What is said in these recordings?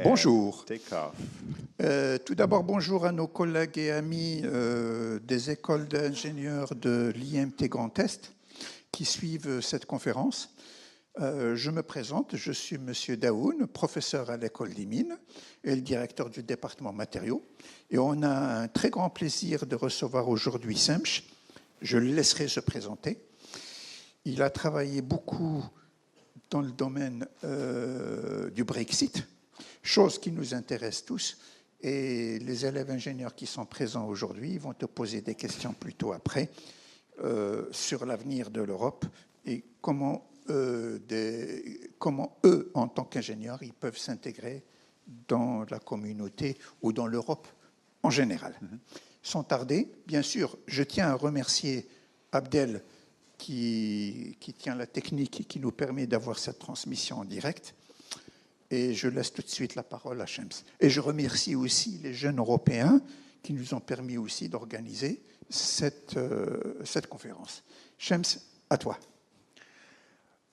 Bonjour. Take off. Tout d'abord, bonjour à nos collègues et amis des écoles d'ingénieurs de l'IMT Grand Est qui suivent cette conférence. Je me présente, je suis Monsieur Daoun, professeur à l'école des mines et le directeur du département matériaux. Et on a un très grand plaisir de recevoir aujourd'hui Semch. Je le laisserai se présenter. Il a travaillé beaucoup dans le domaine du Brexit, chose qui nous intéresse tous. Et les élèves ingénieurs qui sont présents aujourd'hui vont te poser des questions plutôt après sur l'avenir de l'Europe et comment eux, en tant qu'ingénieurs, ils peuvent s'intégrer dans la communauté ou dans l'Europe en général. Sans tarder, bien sûr, je tiens à remercier Abdel qui tient la technique et qui nous permet d'avoir cette transmission en direct. Et je laisse tout de suite la parole à Shems. Et je remercie aussi les jeunes Européens qui nous ont permis aussi d'organiser cette conférence. Shems, à toi.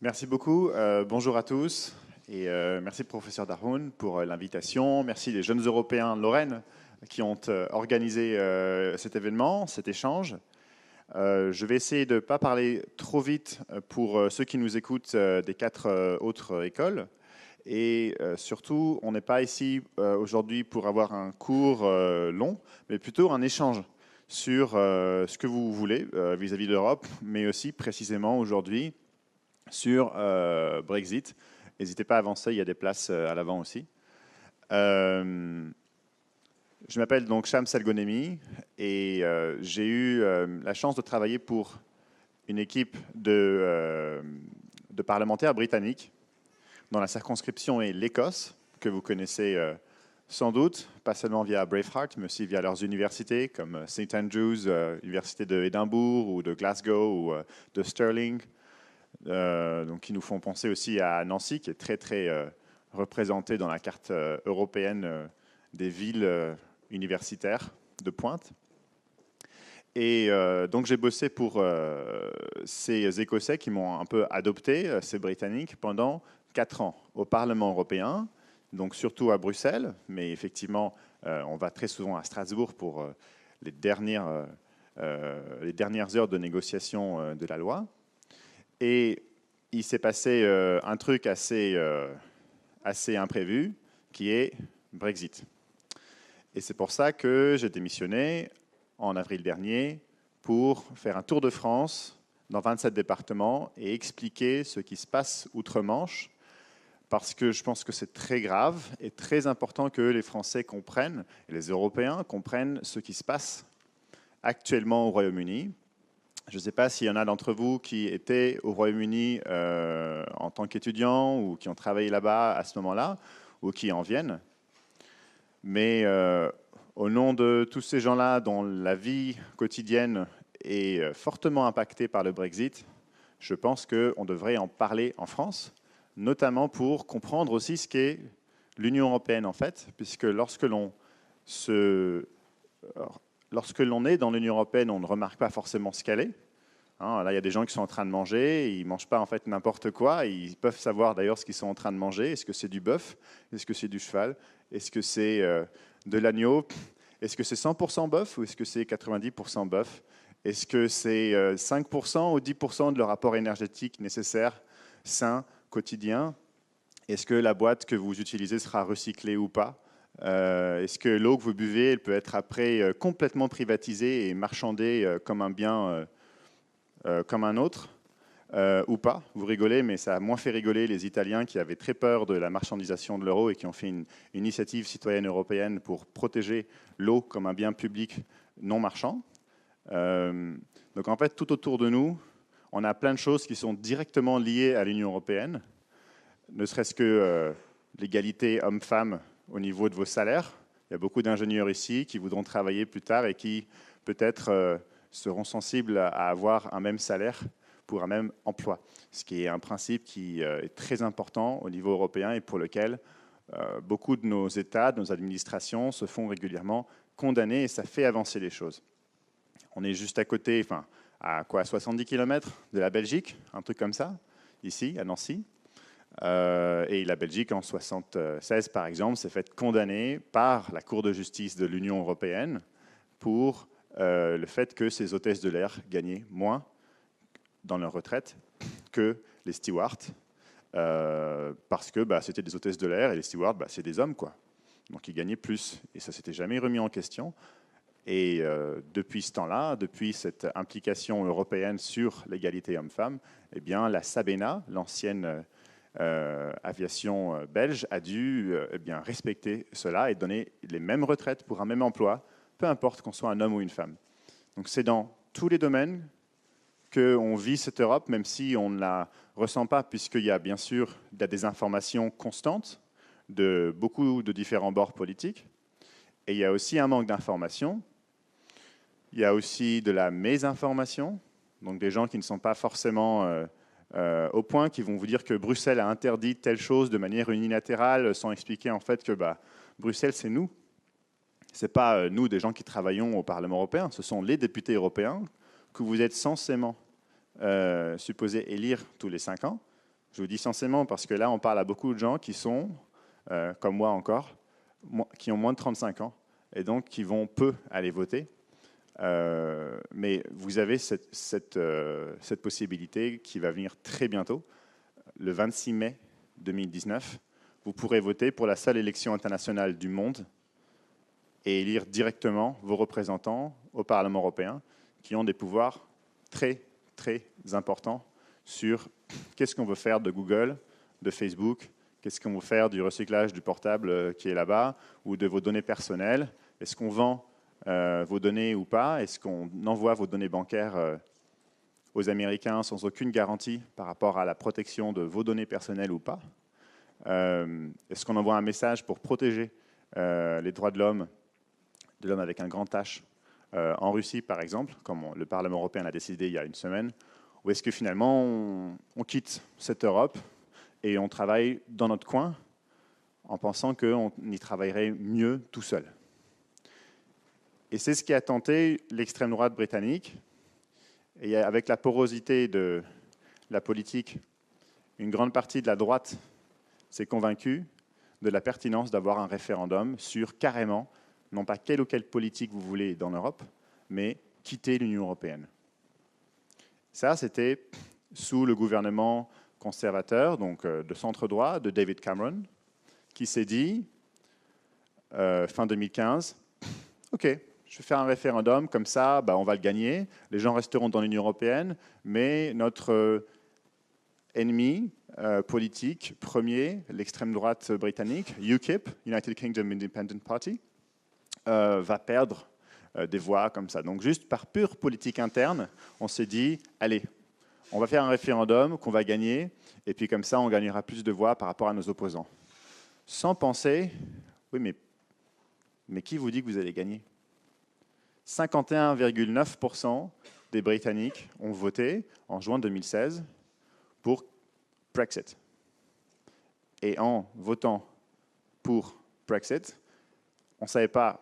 Merci beaucoup. Bonjour à tous. Et merci, professeur Daoun, pour l'invitation. Merci les jeunes Européens de Lorraine qui ont organisé cet événement, cet échange. Je vais essayer de ne pas parler trop vite pour ceux qui nous écoutent des 4 autres écoles. Et surtout, on n'est pas ici aujourd'hui pour avoir un cours long, mais plutôt un échange sur ce que vous voulez vis-à-vis de l'Europe, mais aussi précisément aujourd'hui sur Brexit. N'hésitez pas à avancer, il y a des places à l'avant aussi. Je m'appelle donc Shams Elgonemi et j'ai eu la chance de travailler pour une équipe de parlementaires britanniques dans la circonscription est l'Écosse, que vous connaissez sans doute, pas seulement via Braveheart, mais aussi via leurs universités, comme St Andrews, l'université d'Édimbourg, ou de Glasgow, ou de Stirling, donc qui nous font penser aussi à Nancy, qui est très, très représentée dans la carte européenne des villes universitaires de pointe. Et donc j'ai bossé pour ces Écossais qui m'ont un peu adopté, ces Britanniques, pendant 4 ans au Parlement européen, donc surtout à Bruxelles, mais effectivement, on va très souvent à Strasbourg pour les dernières heures de négociation de la loi. Et il s'est passé un truc assez imprévu, qui est Brexit. Et c'est pour ça que j'ai démissionné en avril dernier pour faire un tour de France dans 27 départements et expliquer ce qui se passe outre-Manche, parce que je pense que c'est très grave et très important que les Français comprennent, et les Européens comprennent ce qui se passe actuellement au Royaume-Uni. Je ne sais pas s'il y en a d'entre vous qui étaient au Royaume-Uni en tant qu'étudiants ou qui ont travaillé là-bas à ce moment-là, ou qui en viennent. Mais au nom de tous ces gens-là dont la vie quotidienne est fortement impactée par le Brexit, je pense qu'on devrait en parler en France, notamment pour comprendre aussi ce qu'est l'Union européenne en fait, puisque lorsque l'on est dans l'Union européenne, on ne remarque pas forcément ce qu'elle est. Là, il y a des gens qui sont en train de manger, et ils ne mangent pas en fait n'importe quoi, ils peuvent savoir d'ailleurs ce qu'ils sont en train de manger. Est-ce que c'est du bœuf? Est-ce que c'est du cheval? Est-ce que c'est de l'agneau? Est-ce que c'est 100% bœuf ou est-ce que c'est 90% bœuf? Est-ce que c'est 5% ou 10% de leur apport énergétique nécessaire, sain, quotidien? Est-ce que la boîte que vous utilisez sera recyclée ou pas? Est-ce que l'eau que vous buvez, elle peut être après complètement privatisée et marchandée comme un bien comme un autre ou pas? Vous rigolez, mais ça a moins fait rigoler les Italiens qui avaient très peur de la marchandisation de l'euro et qui ont fait une initiative citoyenne européenne pour protéger l'eau comme un bien public non marchand. Donc en fait, tout autour de nous, on a plein de choses qui sont directement liées à l'Union européenne, ne serait-ce que l'égalité homme-femme au niveau de vos salaires. Il y a beaucoup d'ingénieurs ici qui voudront travailler plus tard et qui peut-être seront sensibles à avoir un même salaire pour un même emploi, ce qui est un principe qui est très important au niveau européen et pour lequel beaucoup de nos États, de nos administrations se font régulièrement condamner et ça fait avancer les choses. On est juste à côté, enfin, à quoi, 70 km de la Belgique, un truc comme ça, ici, à Nancy. Et la Belgique, en 1976, par exemple, s'est fait condamner par la Cour de justice de l'Union européenne pour le fait que ces hôtesses de l'air gagnaient moins dans leur retraite que les stewards, parce que c'était des hôtesses de l'air et les stewards, c'est des hommes, quoi. Donc ils gagnaient plus. Et ça ne s'était jamais remis en question. Et depuis ce temps-là, depuis cette implication européenne sur l'égalité homme-femme, eh bien, la Sabena, l'ancienne aviation belge, a dû respecter cela et donner les mêmes retraites pour un même emploi, peu importe qu'on soit un homme ou une femme. Donc c'est dans tous les domaines qu'on vit cette Europe, même si on ne la ressent pas, puisqu'il y a bien sûr des informations constantes de beaucoup de différents bords politiques, et il y a aussi un manque d'information. Il y a aussi de la mésinformation, donc des gens qui ne sont pas forcément au point, qui vont vous dire que Bruxelles a interdit telle chose de manière unilatérale, sans expliquer en fait que Bruxelles, c'est nous. Ce n'est pas nous, des gens qui travaillons au Parlement européen, ce sont les députés européens que vous êtes censément supposés élire tous les 5 ans. Je vous dis censément parce que là, on parle à beaucoup de gens qui sont, comme moi encore, qui ont moins de 35 ans, et donc qui vont peu aller voter. Mais vous avez cette possibilité qui va venir très bientôt. Le 26 mai 2019, vous pourrez voter pour la seule élection internationale du monde et élire directement vos représentants au Parlement européen qui ont des pouvoirs très, très importants sur qu'est-ce qu'on veut faire de Google, de Facebook, qu'est-ce qu'on veut faire du recyclage du portable qui est là-bas ou de vos données personnelles. Est-ce qu'on vend vos données ou pas? Est-ce qu'on envoie vos données bancaires aux Américains sans aucune garantie par rapport à la protection de vos données personnelles ou pas? Est-ce qu'on envoie un message pour protéger les droits de l'homme avec un grand H en Russie, par exemple, comme le Parlement européen l'a décidé il y a une semaine? Ou est-ce que finalement on quitte cette Europe et on travaille dans notre coin en pensant qu'on y travaillerait mieux tout seul? Et c'est ce qui a tenté l'extrême droite britannique. Et avec la porosité de la politique, une grande partie de la droite s'est convaincue de la pertinence d'avoir un référendum sur carrément, non pas quelle ou quelle politique vous voulez dans l'Europe, mais quitter l'Union européenne. Ça, c'était sous le gouvernement conservateur, donc de centre-droit, de David Cameron, qui s'est dit, fin 2015, « Ok, je vais faire un référendum, comme ça, on va le gagner, les gens resteront dans l'Union européenne, mais notre ennemi politique premier, l'extrême droite britannique, UKIP, United Kingdom Independent Party, va perdre des voix comme ça. Donc juste par pure politique interne, on s'est dit, allez, on va faire un référendum qu'on va gagner, et puis comme ça, on gagnera plus de voix par rapport à nos opposants. » Sans penser, oui, mais qui vous dit que vous allez gagner? 51,9% des Britanniques ont voté en juin 2016 pour Brexit. Et en votant pour Brexit, on ne savait pas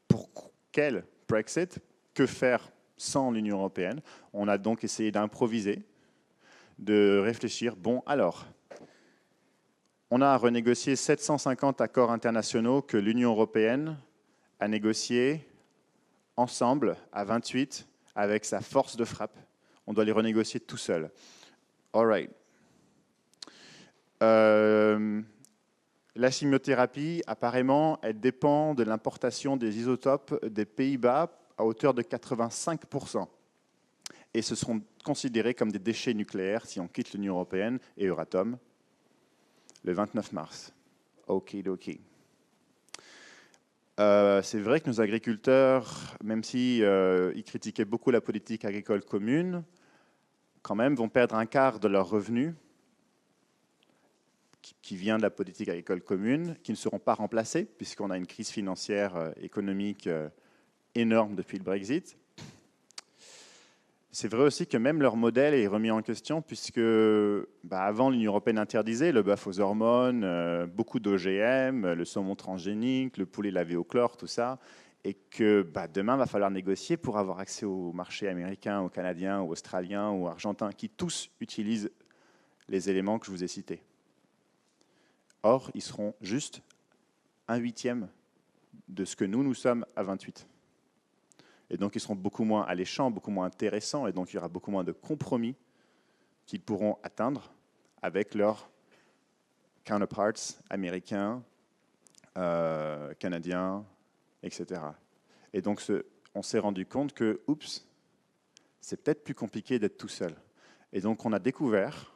pour quel Brexit, que faire sans l'Union européenne. On a donc essayé d'improviser, de réfléchir, bon alors, on a renégocié 750 accords internationaux que l'Union européenne a négociés ensemble, à 28, avec sa force de frappe. On doit les renégocier tout seul. All right. La chimiothérapie, apparemment, elle dépend de l'importation des isotopes des Pays-Bas à hauteur de 85%. Et ce seront considérés comme des déchets nucléaires si on quitte l'Union européenne et Euratom le 29 mars. Okidoki. C'est vrai que nos agriculteurs, même s'ils critiquaient beaucoup la politique agricole commune, quand même vont perdre un quart de leurs revenus qui vient de la politique agricole commune, qui ne seront pas remplacés, puisqu'on a une crise financière économique énorme depuis le Brexit. C'est vrai aussi que même leur modèle est remis en question, puisque avant l'Union européenne interdisait le bœuf aux hormones, beaucoup d'OGM, le saumon transgénique, le poulet lavé au chlore, tout ça, et que demain, il va falloir négocier pour avoir accès au marché américain, au canadien, ou australien, ou argentin, qui tous utilisent les éléments que je vous ai cités. Or, ils seront juste 1/8 de ce que nous sommes à 28. Et donc, ils seront beaucoup moins alléchants, beaucoup moins intéressants, et donc il y aura beaucoup moins de compromis qu'ils pourront atteindre avec leurs counterparts américains, canadiens, etc. Et donc, on s'est rendu compte que, oups, c'est peut-être plus compliqué d'être tout seul. Et donc, on a découvert,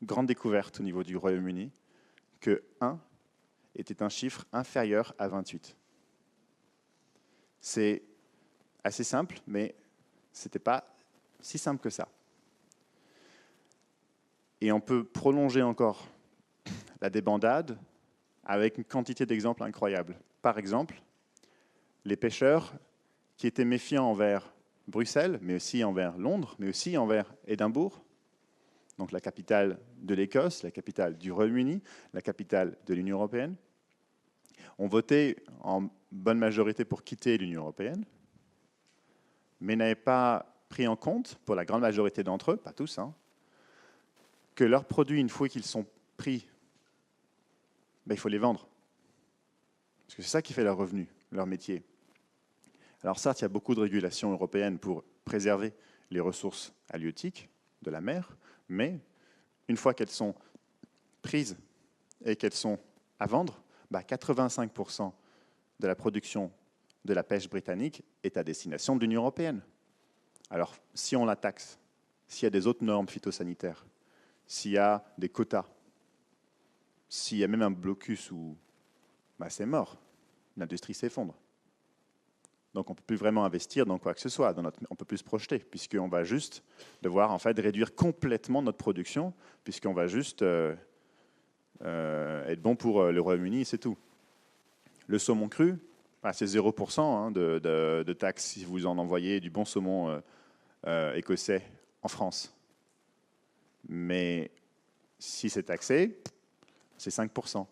grande découverte au niveau du Royaume-Uni, que 1 était un chiffre inférieur à 28. C'est assez simple, mais ce n'était pas si simple que ça. Et on peut prolonger encore la débandade avec une quantité d'exemples incroyables. Par exemple, les pêcheurs qui étaient méfiants envers Bruxelles, mais aussi envers Londres, mais aussi envers Édimbourg, donc la capitale de l'Écosse, la capitale du Royaume-Uni, la capitale de l'Union européenne, ont voté en bonne majorité pour quitter l'Union européenne, mais n'avaient pas pris en compte, pour la grande majorité d'entre eux, pas tous, que leurs produits, une fois qu'ils sont pris, il faut les vendre. Parce que c'est ça qui fait leur revenu, leur métier. Alors certes, il y a beaucoup de régulations européennes pour préserver les ressources halieutiques de la mer, mais une fois qu'elles sont prises et qu'elles sont à vendre, 85% de la production de la pêche britannique est à destination de l'Union européenne. Alors, si on la taxe, s'il y a des autres normes phytosanitaires, s'il y a des quotas, s'il y a même un blocus où c'est mort, l'industrie s'effondre. Donc on ne peut plus vraiment investir dans quoi que ce soit, on ne peut plus se projeter, puisqu'on va juste devoir en fait réduire complètement notre production, puisqu'on va juste être bon pour le Royaume-Uni, c'est tout. Le saumon cru, c'est 0% de taxes si vous en envoyez du bon saumon écossais en France. Mais si c'est taxé, c'est 5%.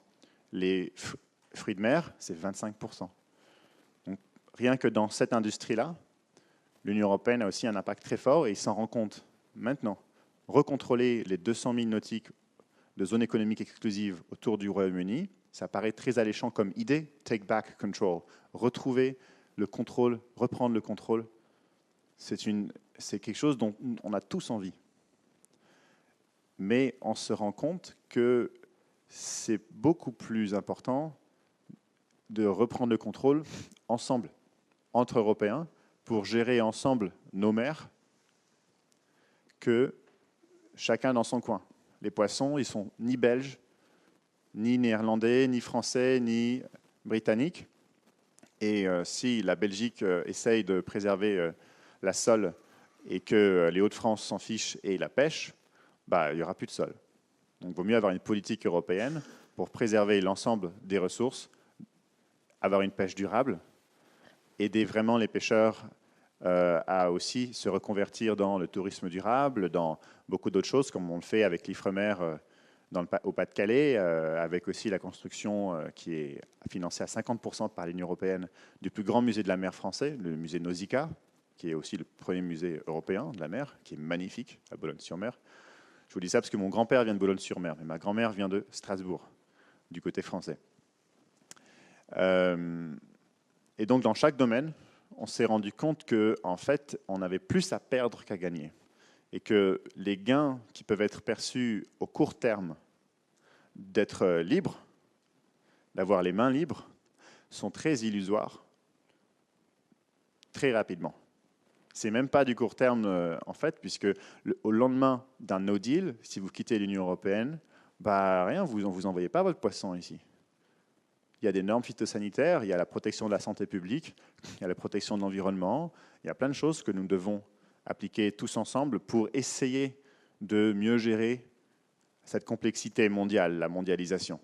Les fruits de mer, c'est 25%. Donc, rien que dans cette industrie-là, l'Union européenne a aussi un impact très fort et il s'en rend compte maintenant. Recontrôler les 200 000 nautiques de zone économique exclusive autour du Royaume-Uni, ça paraît très alléchant comme idée, take back control, retrouver le contrôle, reprendre le contrôle, c'est quelque chose dont on a tous envie. Mais on se rend compte que c'est beaucoup plus important de reprendre le contrôle ensemble, entre Européens, pour gérer ensemble nos mers, que chacun dans son coin. Les poissons, ils sont ni belges, ni néerlandais, ni français, ni britanniques. Et si la Belgique essaye de préserver la sole et que les Hauts-de-France s'en fichent et la pêche, il n'y aura plus de sol. Donc il vaut mieux avoir une politique européenne pour préserver l'ensemble des ressources, avoir une pêche durable, aider vraiment les pêcheurs à aussi se reconvertir dans le tourisme durable, dans beaucoup d'autres choses, comme on le fait avec l'Ifremer au Pas-de-Calais, avec aussi la construction qui est financée à 50% par l'Union européenne du plus grand musée de la mer français, le musée Nausicaa, qui est aussi le premier musée européen de la mer, qui est magnifique à Boulogne-sur-Mer. Je vous dis ça parce que mon grand-père vient de Boulogne-sur-Mer, mais ma grand-mère vient de Strasbourg, du côté français. Et donc, dans chaque domaine, on s'est rendu compte qu'en fait, on avait plus à perdre qu'à gagner. Et que les gains qui peuvent être perçus au court terme d'être libre, d'avoir les mains libres, sont très illusoires, très rapidement. C'est même pas du court terme, en fait, puisque au lendemain d'un no deal, si vous quittez l'Union européenne, rien, vous n'envoyez pas votre poisson ici. Il y a des normes phytosanitaires, il y a la protection de la santé publique, il y a la protection de l'environnement, il y a plein de choses que nous devons appliquer tous ensemble pour essayer de mieux gérer cette complexité mondiale, la mondialisation.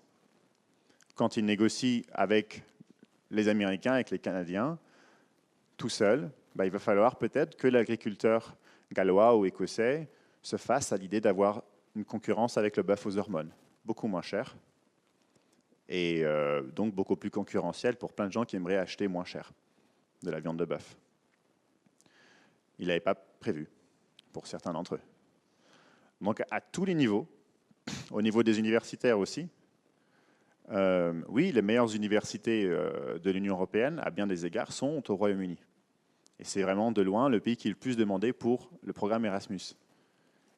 Quand ils négocient avec les Américains, avec les Canadiens, tout seul, il va falloir peut-être que l'agriculteur gallois ou écossais se fasse à l'idée d'avoir une concurrence avec le bœuf aux hormones, beaucoup moins cher, et donc beaucoup plus concurrentiel pour plein de gens qui aimeraient acheter moins cher de la viande de bœuf. Il n'avait pas prévu pour certains d'entre eux. Donc à tous les niveaux, au niveau des universitaires aussi, Oui, les meilleures universités de l'Union européenne, à bien des égards, sont au Royaume-Uni. Et c'est vraiment de loin le pays qui est le plus demandé pour le programme Erasmus.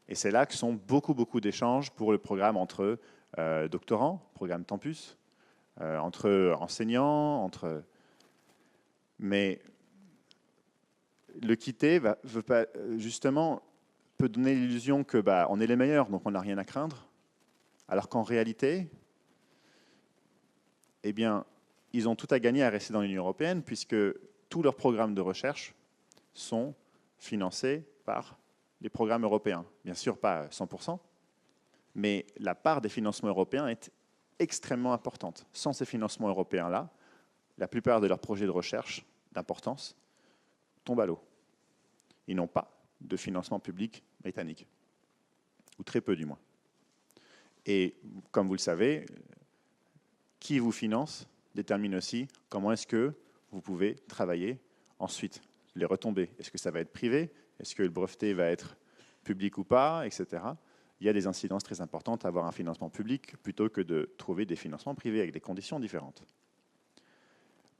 Et c'est là que sont beaucoup d'échanges pour le programme entre doctorants, programme Tempus, entre enseignants, mais le quitter veut pas, justement, peut donner l'illusion que on est les meilleurs, donc on n'a rien à craindre, alors qu'en réalité, eh bien, ils ont tout à gagner à rester dans l'Union européenne, puisque tous leurs programmes de recherche sont financés par les programmes européens. Bien sûr, pas 100%, mais la part des financements européens est extrêmement importante. Sans ces financements européens-là, la plupart de leurs projets de recherche d'importance tombent à l'eau. Ils n'ont pas de financement public britannique, ou très peu du moins. Et comme vous le savez, qui vous finance détermine aussi comment est-ce que vous pouvez travailler ensuite. Les retombées, est-ce que ça va être privé? Est-ce que le breveté va être public ou pas, etc. Il y a des incidences très importantes à avoir un financement public plutôt que de trouver des financements privés avec des conditions différentes.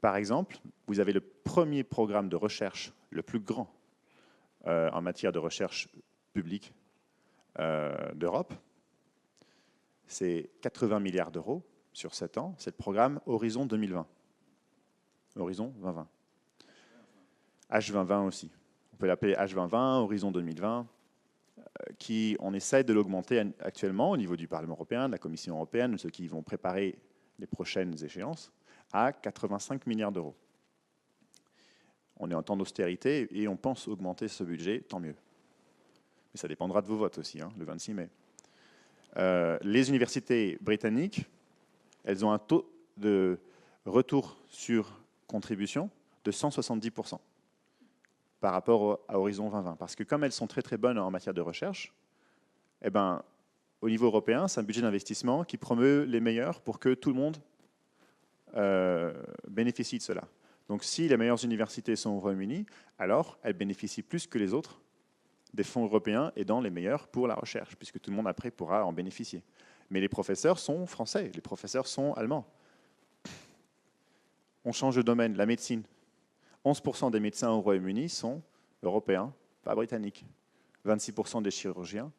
Par exemple, vous avez le premier programme de recherche le plus grand en matière de recherche publique d'Europe. C'est 80 milliards d'euros sur 7 ans. C'est le programme Horizon 2020. Horizon 2020. H2020 aussi. On peut l'appeler H2020, Horizon 2020, qui on essaie de l'augmenter actuellement au niveau du Parlement européen, de la Commission européenne, de ceux qui vont préparer les prochaines échéances, à 85 milliards d'euros. On est en temps d'austérité et on pense augmenter ce budget, tant mieux. Mais ça dépendra de vos votes aussi, le 26 mai. Les universités britanniques, elles ont un taux de retour sur contribution de 170% par rapport à Horizon 2020. Parce que comme elles sont très bonnes en matière de recherche, eh ben, au niveau européen, c'est un budget d'investissement qui promeut les meilleurs pour que tout le monde bénéficie de cela. Donc si les meilleures universités sont au Royaume-Uni, alors elles bénéficient plus que les autres des fonds européens aidant les meilleurs pour la recherche, puisque tout le monde après pourra en bénéficier. Mais les professeurs sont français, les professeurs sont allemands. On change de domaine, la médecine. 11% des médecins au Royaume-Uni sont européens, pas britanniques. 26% des chirurgiens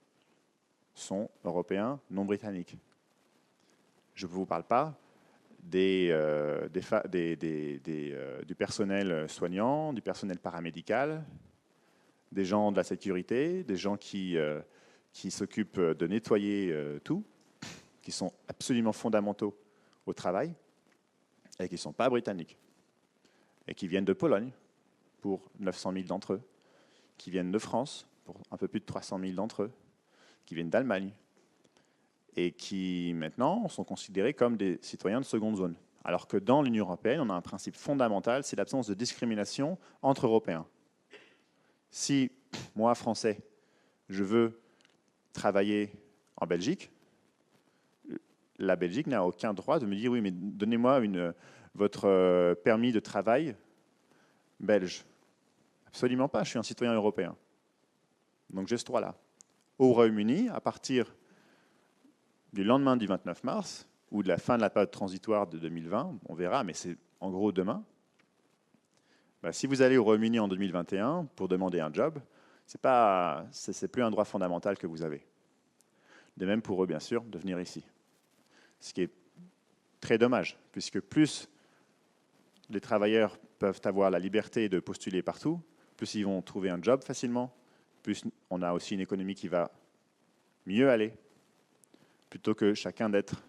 sont européens, non britanniques. Je ne vous parle pas du personnel soignant, du personnel paramédical, des gens de la sécurité, des gens qui s'occupent de nettoyer tout, qui sont absolument fondamentaux au travail et qui ne sont pas britanniques et qui viennent de Pologne pour 900 000 d'entre eux, qui viennent de France pour un peu plus de 300 000 d'entre eux, qui viennent d'Allemagne et qui maintenant sont considérés comme des citoyens de seconde zone. Alors que dans l'Union européenne, on a un principe fondamental, c'est l'absence de discrimination entre Européens. Si moi, Français, je veux travailler en Belgique, la Belgique n'a aucun droit de me dire « oui, mais donnez-moi votre permis de travail belge ». Absolument pas, je suis un citoyen européen. Donc j'ai ce droit-là. Au Royaume-Uni, à partir du lendemain du 29 mars, ou de la fin de la période transitoire de 2020, on verra, mais c'est en gros demain, si vous allez au Royaume-Uni en 2021 pour demander un job, c'est plus un droit fondamental que vous avez. De même pour eux, bien sûr, de venir ici. Ce qui est très dommage, puisque plus les travailleurs peuvent avoir la liberté de postuler partout, plus ils vont trouver un job facilement, plus on a aussi une économie qui va mieux aller, plutôt que chacun d'être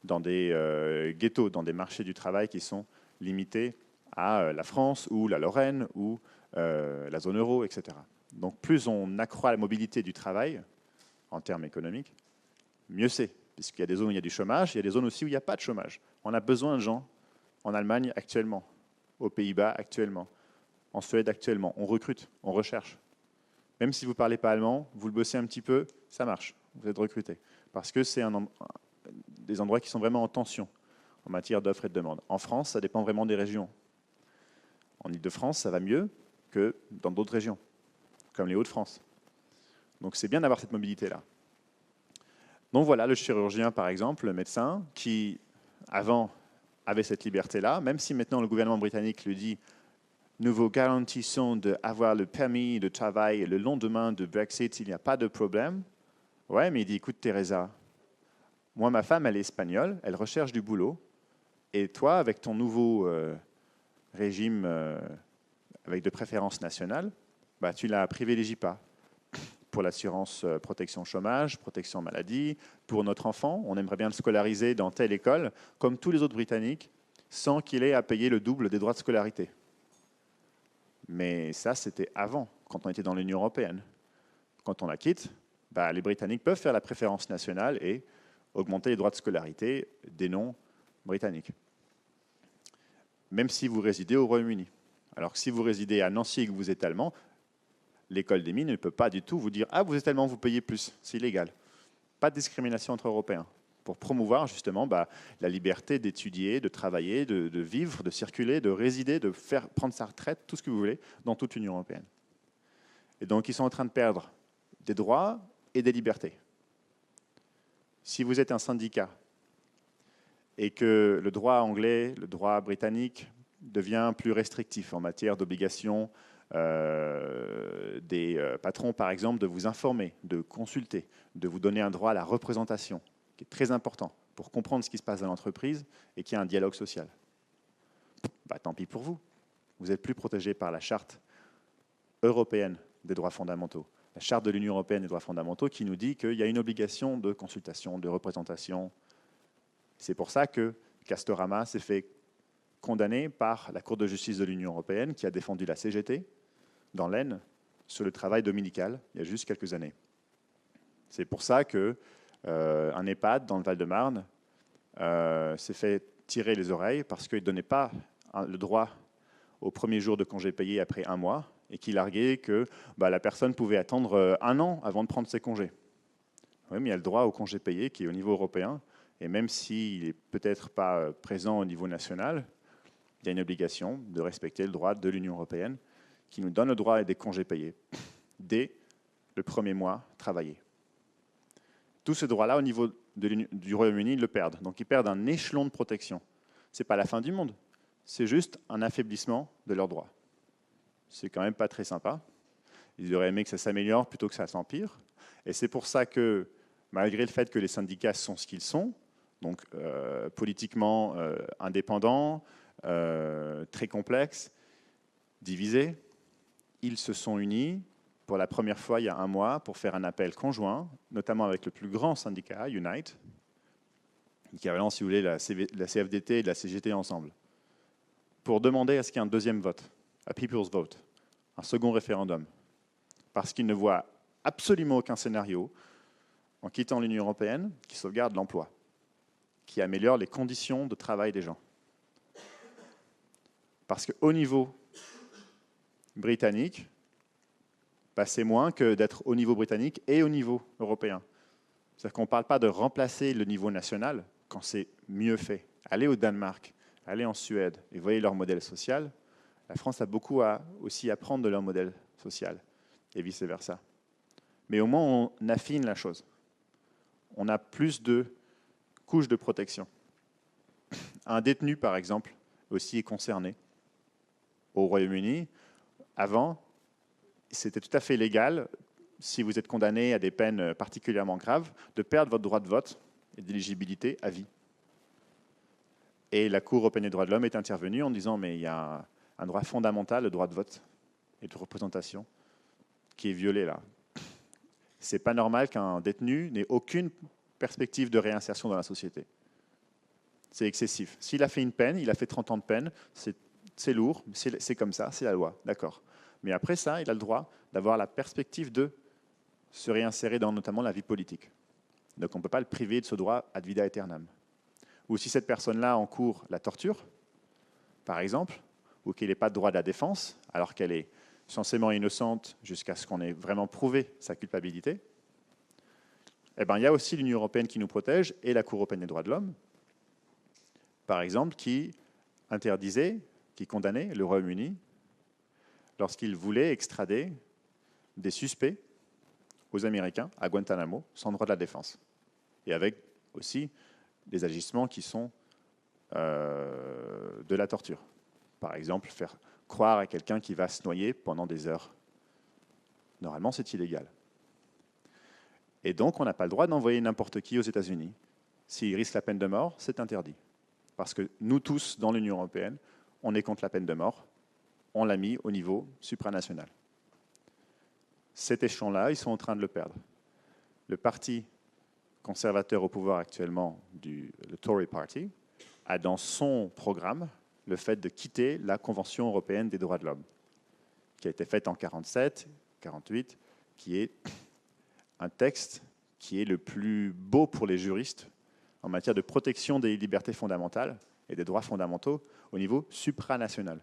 dans des ghettos, dans des marchés du travail qui sont limités à la France ou la Lorraine ou la zone euro, etc. Donc plus on accroît la mobilité du travail en termes économiques, mieux c'est, puisqu'il y a des zones où il y a du chômage, il y a des zones aussi où il n'y a pas de chômage. On a besoin de gens en Allemagne actuellement, aux Pays-Bas actuellement, en Suède actuellement. On recrute, on recherche. Même si vous ne parlez pas allemand, vous le bossez un petit peu, ça marche, vous êtes recruté. Parce que c'est des endroits qui sont vraiment en tension en matière d'offres et de demandes. En France, ça dépend vraiment des régions. En Ile-de-France, ça va mieux que dans d'autres régions, comme les Hauts-de-France. Donc c'est bien d'avoir cette mobilité-là. Donc voilà, le chirurgien, par exemple, le médecin, qui avant, avait cette liberté-là, même si maintenant le gouvernement britannique lui dit nous vous garantissons d'avoir le permis de travail le lendemain du Brexit, il n'y a pas de problème. Ouais, mais il dit, écoute Teresa, moi ma femme elle est espagnole, elle recherche du boulot, et toi avec ton nouveau régime avec de préférence nationale, bah, tu ne la privilégies pas. Pour l'assurance protection chômage, protection maladie, pour notre enfant, on aimerait bien le scolariser dans telle école, comme tous les autres Britanniques, sans qu'il ait à payer le double des droits de scolarité. Mais ça, c'était avant, quand on était dans l'Union européenne. Quand on la quitte, bah, les Britanniques peuvent faire la préférence nationale et augmenter les droits de scolarité des non-britanniques. Même si vous résidez au Royaume-Uni. Alors que si vous résidez à Nancy et que vous êtes allemand, l'école des mines ne peut pas du tout vous dire « Ah, vous êtes allemand, vous payez plus ». C'est illégal. Pas de discrimination entre Européens. Pour promouvoir justement la liberté d'étudier, de travailler, de vivre, de circuler, de résider, de prendre sa retraite, tout ce que vous voulez, dans toute l'Union européenne. Et donc, ils sont en train de perdre des droits et des libertés. Si vous êtes un syndicat et que le droit anglais, le droit britannique devient plus restrictif en matière d'obligations des patrons, par exemple, de vous informer, de consulter, de vous donner un droit à la représentation, qui est très important pour comprendre ce qui se passe dans l'entreprise et qu'il y a un dialogue social. Bah, tant pis pour vous. Vous n'êtes plus protégé par la charte européenne des droits fondamentaux, la charte de l'Union européenne des droits fondamentaux qui nous dit qu'il y a une obligation de consultation, de représentation. C'est pour ça que Castorama s'est fait condamner par la Cour de justice de l'Union européenne qui a défendu la CGT dans l'Aisne sur le travail dominical il y a juste quelques années. C'est pour ça que un EHPAD dans le Val-de-Marne s'est fait tirer les oreilles parce qu'il ne donnait pas le droit au premier jour de congé payé après 1 mois et qu'il arguait que la personne pouvait attendre 1 an avant de prendre ses congés. Oui, mais il y a le droit au congé payé qui est au niveau européen et même s'il n'est peut-être pas présent au niveau national, il y a une obligation de respecter le droit de l'Union européenne qui nous donne le droit à des congés payés dès le premier mois travaillé. Tout ce droit-là, au niveau du Royaume-Uni, ils le perdent. Donc ils perdent un échelon de protection. Ce n'est pas la fin du monde, c'est juste un affaiblissement de leurs droits. C'est quand même pas très sympa. Ils auraient aimé que ça s'améliore plutôt que ça s'empire. Et c'est pour ça que, malgré le fait que les syndicats sont ce qu'ils sont, donc politiquement indépendants, très complexes, divisés, ils se sont unis pour la première fois il y a 1 mois pour faire un appel conjoint, notamment avec le plus grand syndicat, Unite, qui a si vous voulez, la CFDT et la CGT ensemble, pour demander à ce qu'il y ait un deuxième vote, un people's vote, un second référendum, parce qu'ils ne voient absolument aucun scénario en quittant l'Union européenne qui sauvegarde l'emploi, qui améliore les conditions de travail des gens. Parce qu'au niveau britannique, c'est moins que d'être au niveau britannique et au niveau européen. C'est-à-dire qu'on ne parle pas de remplacer le niveau national quand c'est mieux fait. Allez au Danemark, allez en Suède et voyez leur modèle social. La France a beaucoup à aussi apprendre de leur modèle social et vice-versa. Mais au moins, on affine la chose. On a plus de couches de protection. Un détenu, par exemple, aussi est concerné. Au Royaume-Uni, avant, c'était tout à fait légal, si vous êtes condamné à des peines particulièrement graves, de perdre votre droit de vote et d'éligibilité à vie. Et la Cour européenne des droits de l'homme est intervenue en disant mais il y a un droit fondamental, le droit de vote et de représentation, qui est violé là. C'est pas normal qu'un détenu n'ait aucune perspective de réinsertion dans la société. C'est excessif. S'il a fait une peine, il a fait 30 ans de peine, c'est lourd, c'est comme ça, c'est la loi, d'accord. Mais après ça, il a le droit d'avoir la perspective de se réinsérer dans notamment la vie politique. Donc on ne peut pas le priver de ce droit ad vitam aeternam. Ou si cette personne-là encourt la torture, par exemple, ou qu'il n'ait pas de droit de la défense, alors qu'elle est censément innocente jusqu'à ce qu'on ait vraiment prouvé sa culpabilité, eh ben, il y a aussi l'Union européenne qui nous protège et la Cour européenne des droits de l'homme, par exemple, qui interdisait, qui condamnait le Royaume-Uni lorsqu'il voulait extrader des suspects aux Américains à Guantanamo sans droit de la défense. Et avec aussi des agissements qui sont de la torture. Par exemple, faire croire à quelqu'un qu'il va se noyer pendant des heures. Normalement, c'est illégal. Et donc, on n'a pas le droit d'envoyer n'importe qui aux États-Unis. S'il risque la peine de mort, c'est interdit. Parce que nous tous, dans l'Union européenne, on est contre la peine de mort. On l'a mis au niveau supranational. Cet échelon-là, ils sont en train de le perdre. Le parti conservateur au pouvoir actuellement, le Tory Party, a dans son programme le fait de quitter la Convention européenne des droits de l'homme, qui a été faite en 1947, 1948, qui est un texte qui est le plus beau pour les juristes en matière de protection des libertés fondamentales et des droits fondamentaux au niveau supranational.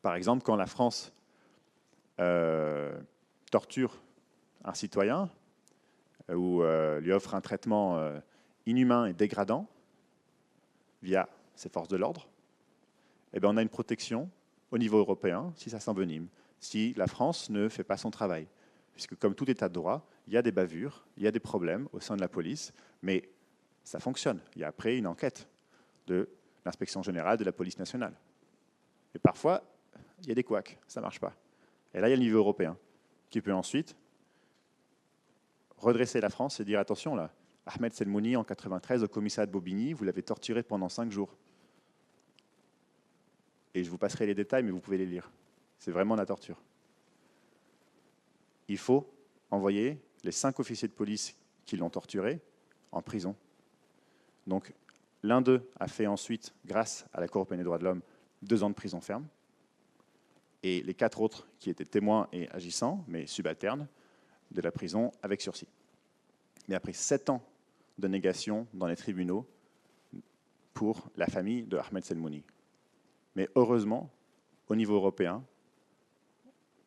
Par exemple, quand la France torture un citoyen ou lui offre un traitement inhumain et dégradant via ses forces de l'ordre, eh bien, on a une protection au niveau européen si ça s'envenime, si la France ne fait pas son travail. Puisque comme tout état de droit, il y a des bavures, il y a des problèmes au sein de la police, mais ça fonctionne. Il y a après une enquête de l'inspection générale de la police nationale. Et parfois, il y a des couacs, ça ne marche pas. Et là, il y a le niveau européen qui peut ensuite redresser la France et dire attention, là, Ahmed Selmouni, en 1993, au commissariat de Bobigny, vous l'avez torturé pendant 5 jours. Et je vous passerai les détails, mais vous pouvez les lire. C'est vraiment la torture. Il faut envoyer les 5 officiers de police qui l'ont torturé en prison. Donc, l'un d'eux a fait ensuite, grâce à la Cour européenne des droits de l'homme, 2 ans de prison ferme. Et les 4 autres qui étaient témoins et agissants, mais subalternes, de la prison avec sursis. Mais après 7 ans de négation dans les tribunaux pour la famille de Ahmed Selmouni. Mais heureusement, au niveau européen,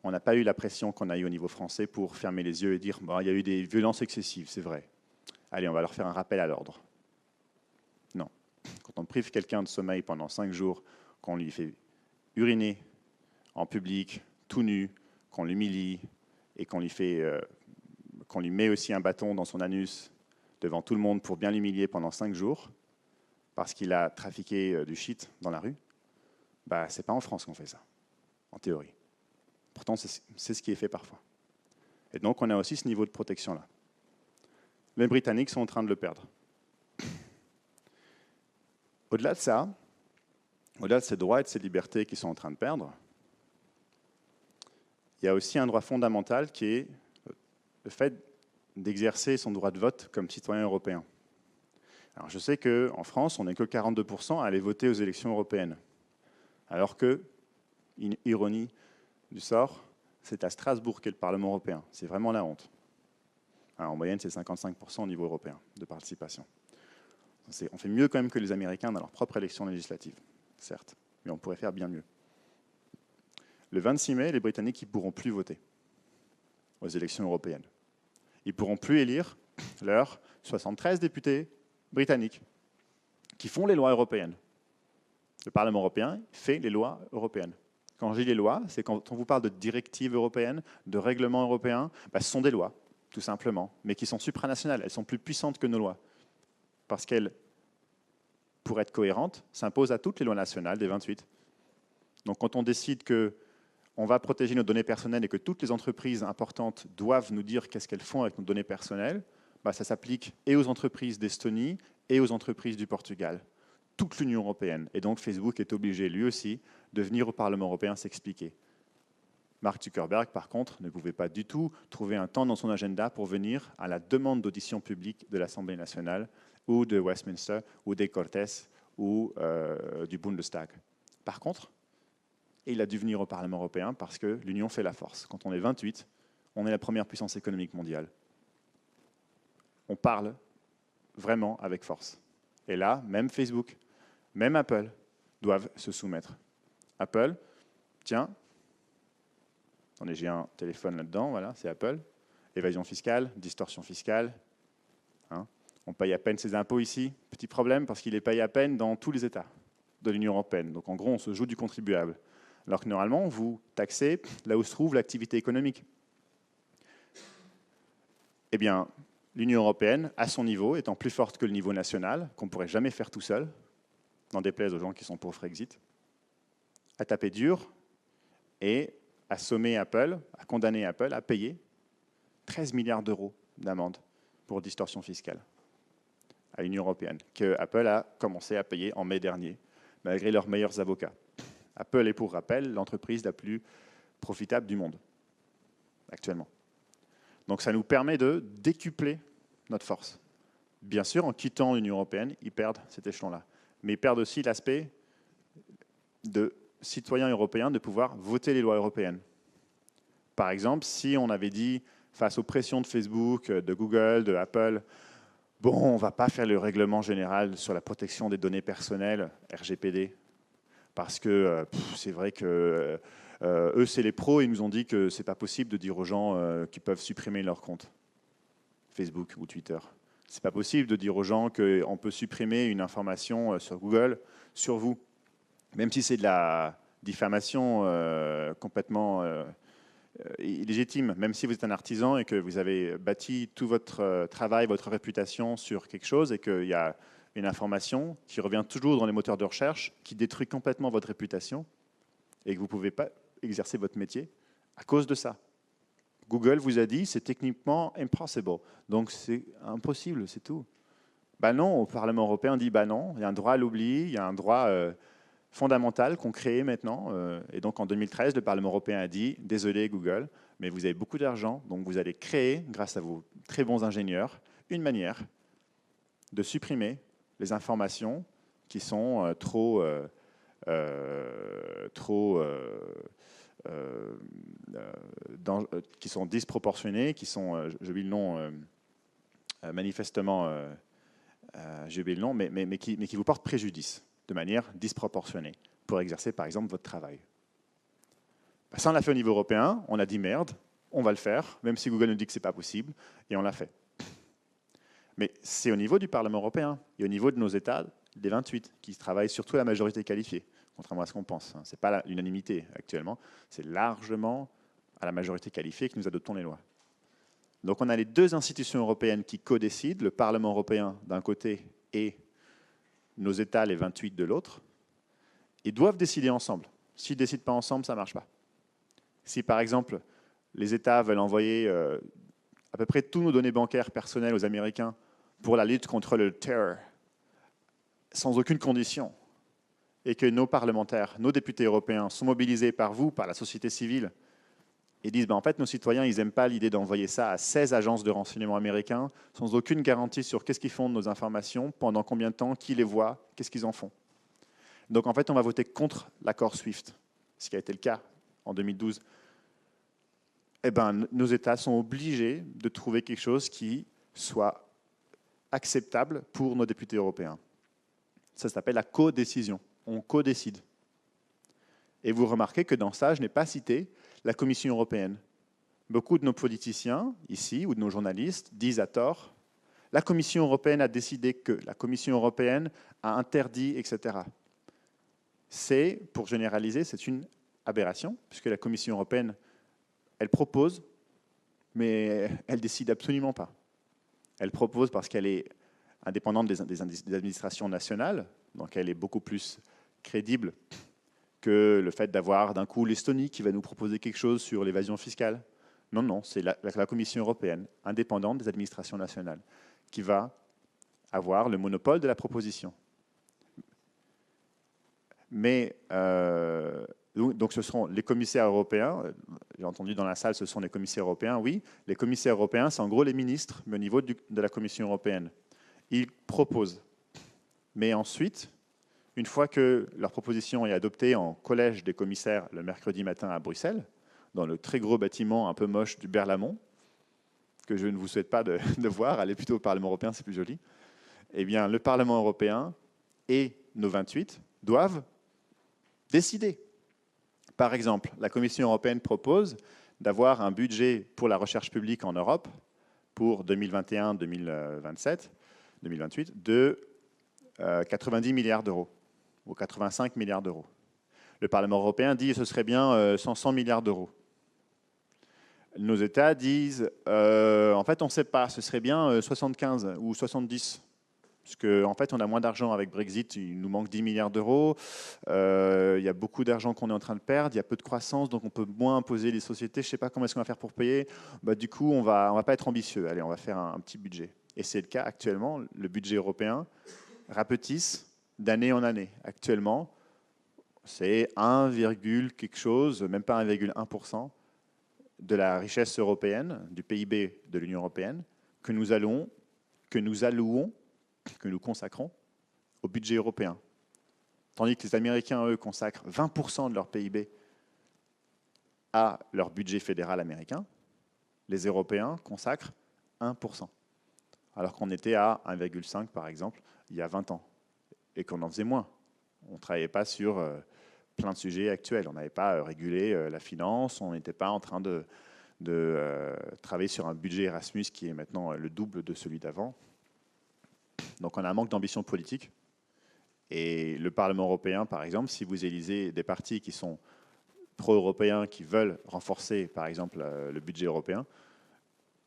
on n'a pas eu la pression qu'on a eue au niveau français pour fermer les yeux et dire bon, il y a eu des violences excessives, c'est vrai. Allez, on va leur faire un rappel à l'ordre. Non. Quand on prive quelqu'un de sommeil pendant 5 jours, qu'on lui fait uriner en public, tout nu, qu'on l'humilie et qu'on lui met aussi un bâton dans son anus devant tout le monde pour bien l'humilier pendant 5 jours, parce qu'il a trafiqué du shit dans la rue, bah, c'est pas en France qu'on fait ça, en théorie. Pourtant, c'est ce qui est fait parfois. Et donc, on a aussi ce niveau de protection-là. Les Britanniques sont en train de le perdre. Au-delà de ça, au-delà de ces droits et de ces libertés qu'ils sont en train de perdre, il y a aussi un droit fondamental qui est le fait d'exercer son droit de vote comme citoyen européen. Alors, je sais qu'en France, on n'est que 42% à aller voter aux élections européennes. Alors que, une ironie du sort, c'est à Strasbourg qu'est le Parlement européen. C'est vraiment la honte. Alors, en moyenne, c'est 55% au niveau européen de participation. On fait mieux quand même que les Américains dans leur propre élection législative, certes, mais on pourrait faire bien mieux. Le 26 mai, les Britanniques ne pourront plus voter aux élections européennes. Ils ne pourront plus élire leurs 73 députés britanniques qui font les lois européennes. Le Parlement européen fait les lois européennes. Quand je dis les lois, c'est quand on vous parle de directives européennes, de règlements européens, ce sont des lois, tout simplement, mais qui sont supranationales. Elles sont plus puissantes que nos lois. Parce qu'elles, pour être cohérentes, s'imposent à toutes les lois nationales des 28. Donc quand on décide qu'on va protéger nos données personnelles et que toutes les entreprises importantes doivent nous dire qu'est-ce qu'elles font avec nos données personnelles, ça s'applique et aux entreprises d'Estonie et aux entreprises du Portugal. Toute l'Union européenne. Et donc Facebook est obligé, lui aussi, de venir au Parlement européen s'expliquer. Mark Zuckerberg, par contre, ne pouvait pas du tout trouver un temps dans son agenda pour venir à la demande d'audition publique de l'Assemblée nationale ou de Westminster ou des Cortes ou du Bundestag. Par contre, il a dû venir au Parlement européen parce que l'Union fait la force. Quand on est 28, on est la première puissance économique mondiale. On parle vraiment avec force. Et là, même Facebook, même Apple doivent se soumettre. Apple, tiens, attendez, j'ai un téléphone là-dedans, voilà, c'est Apple. Évasion fiscale, distorsion fiscale. On paye à peine ses impôts ici. Petit problème, parce qu'il est payé à peine dans tous les États de l'Union européenne. Donc en gros, on se joue du contribuable. Alors que normalement, vous taxez là où se trouve l'activité économique. Eh bien, l'Union européenne, à son niveau, étant plus forte que le niveau national, qu'on ne pourrait jamais faire tout seul, n'en déplaise aux gens qui sont pour Frexit, à taper dur et à sommer Apple, à condamner Apple à payer 13 milliards d'euros d'amende pour distorsion fiscale à l'Union européenne, que Apple a commencé à payer en mai dernier, malgré leurs meilleurs avocats. Apple est, pour rappel, l'entreprise la plus profitable du monde, actuellement. Donc ça nous permet de décupler notre force. Bien sûr, en quittant l'Union européenne, ils perdent cet échelon-là. Mais ils perdent aussi l'aspect de citoyens européens de pouvoir voter les lois européennes. Par exemple, si on avait dit, face aux pressions de Facebook, de Google, de Apple, bon, on ne va pas faire le règlement général sur la protection des données personnelles, RGPD, parce que c'est vrai que eux, c'est les pros, ils nous ont dit que ce n'est pas possible de dire aux gens qu'ils peuvent supprimer leur compte, Facebook ou Twitter. Ce n'est pas possible de dire aux gens qu'on peut supprimer une information sur Google, sur vous, même si c'est de la diffamation complètement illégitime, même si vous êtes un artisan et que vous avez bâti tout votre travail, votre réputation sur quelque chose et qu'il y a une information qui revient toujours dans les moteurs de recherche, qui détruit complètement votre réputation et que vous ne pouvez pas exercer votre métier à cause de ça. Google vous a dit c'est techniquement impossible, donc c'est impossible, c'est tout. Ben non, au Parlement européen dit ben non, il y a un droit à l'oubli, il y a un droit fondamental qu'on crée maintenant. Et donc en 2013, le Parlement européen a dit désolé Google, mais vous avez beaucoup d'argent, donc vous allez créer, grâce à vos très bons ingénieurs, une manière de supprimer les informations qui sont qui sont disproportionnées, qui sont, j'oublie le nom, manifestement, j'ai oublié le nom, mais qui vous portent préjudice de manière disproportionnée pour exercer, par exemple, votre travail. Ça, on l'a fait au niveau européen, on a dit merde, on va le faire, même si Google nous dit que ce n'est pas possible, et on l'a fait. Mais c'est au niveau du Parlement européen et au niveau de nos États, des 28, qui travaillent surtout à la majorité qualifiée, contrairement à ce qu'on pense. Ce n'est pas l'unanimité actuellement, c'est largement à la majorité qualifiée que nous adoptons les lois. Donc on a les deux institutions européennes qui codécident, le Parlement européen d'un côté et nos États, les 28 de l'autre, ils doivent décider ensemble. S'ils ne décident pas ensemble, ça ne marche pas. Si par exemple, les États veulent envoyer à peu près tous nos données bancaires personnelles aux Américains pour la lutte contre le terror, sans aucune condition, et que nos parlementaires, nos députés européens sont mobilisés par vous, par la société civile, et disent en fait nos citoyens ils n'aiment pas l'idée d'envoyer ça à 16 agences de renseignement américains sans aucune garantie sur qu'est-ce qu'ils font de nos informations, pendant combien de temps, qui les voit, qu'est-ce qu'ils en font. Donc en fait on va voter contre l'accord SWIFT, ce qui a été le cas en 2012. Eh ben, nos États sont obligés de trouver quelque chose qui soit acceptable pour nos députés européens. Ça s'appelle la codécision. On codécide. Et vous remarquez que dans ça, je n'ai pas cité la Commission européenne. Beaucoup de nos politiciens, ici, ou de nos journalistes, disent à tort, la Commission européenne a décidé que, la Commission européenne a interdit, etc. C'est, pour généraliser, c'est une aberration, puisque la Commission européenne, elle propose, mais elle ne décide absolument pas. Elle propose parce qu'elle est indépendante des administrations nationales, donc elle est beaucoup plus crédible que le fait d'avoir d'un coup l'Estonie qui va nous proposer quelque chose sur l'évasion fiscale. Non, non, c'est la Commission européenne, indépendante des administrations nationales, qui va avoir le monopole de la proposition. Mais, donc ce seront les commissaires européens, j'ai entendu dans la salle, ce sont les commissaires européens, oui, les commissaires européens, c'est en gros les ministres, mais au niveau de la Commission européenne. Ils proposent. Mais ensuite, une fois que leur proposition est adoptée en collège des commissaires le mercredi matin à Bruxelles, dans le très gros bâtiment un peu moche du Berlaymont, que je ne vous souhaite pas de voir, allez plutôt au Parlement européen, c'est plus joli, eh bien, le Parlement européen et nos 28 doivent décider. Par exemple, la Commission européenne propose d'avoir un budget pour la recherche publique en Europe pour 2021-2027, 2028, de 90 milliards d'euros, ou 85 milliards d'euros. Le Parlement européen dit que ce serait bien 100 milliards d'euros. Nos États disent, en fait, on ne sait pas, ce serait bien 75 ou 70. Parce qu'en fait, on a moins d'argent avec Brexit, il nous manque 10 milliards d'euros. Il y a beaucoup d'argent qu'on est en train de perdre, il y a peu de croissance, donc on peut moins imposer les sociétés. Je ne sais pas comment est-ce qu'on va faire pour payer. Du coup, on va pas être ambitieux. Allez, on va faire un petit budget. Et c'est le cas actuellement. Le budget européen rapetisse d'année en année. Actuellement, c'est 1, quelque chose, même pas 1,1% de la richesse européenne, du PIB de l'Union européenne, que nous allouons, que nous consacrons au budget européen. Tandis que les Américains, eux, consacrent 20% de leur PIB à leur budget fédéral américain, les Européens consacrent 1%. Alors qu'on était à 1,5 par exemple il y a 20 ans et qu'on en faisait moins. On ne travaillait pas sur plein de sujets actuels. On n'avait pas régulé la finance, on n'était pas en train de travailler sur un budget Erasmus qui est maintenant le double de celui d'avant. Donc on a un manque d'ambition politique. Et le Parlement européen, par exemple, si vous élisez des partis qui sont pro-européens, qui veulent renforcer, par exemple, le budget européen,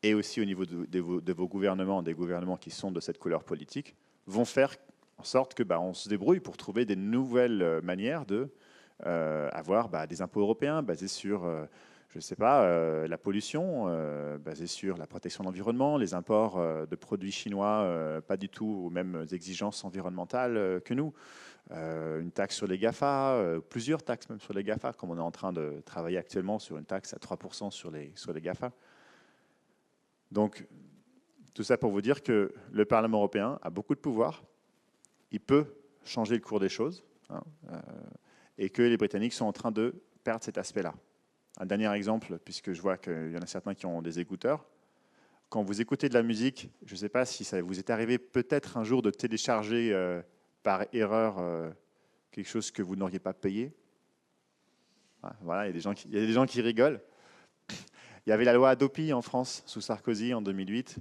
et aussi au niveau de vos gouvernements, des gouvernements qui sont de cette couleur politique, vont faire en sorte que on se débrouille pour trouver des nouvelles manières de avoir des impôts européens basés sur, je ne sais pas, la pollution, basés sur la protection de l'environnement, les imports de produits chinois, pas du tout aux mêmes exigences environnementales que nous, une taxe sur les GAFA, plusieurs taxes même sur les GAFA, comme on est en train de travailler actuellement sur une taxe à 3% sur les GAFA. Donc, tout ça pour vous dire que le Parlement européen a beaucoup de pouvoir, il peut changer le cours des choses, et que les Britanniques sont en train de perdre cet aspect-là. Un dernier exemple, puisque je vois qu'il y en a certains qui ont des écouteurs. Quand vous écoutez de la musique, je ne sais pas si ça vous est arrivé peut-être un jour de télécharger par erreur quelque chose que vous n'auriez pas payé. Voilà, il y a des gens qui rigolent. Il y avait la loi Hadopi en France, sous Sarkozy, en 2008,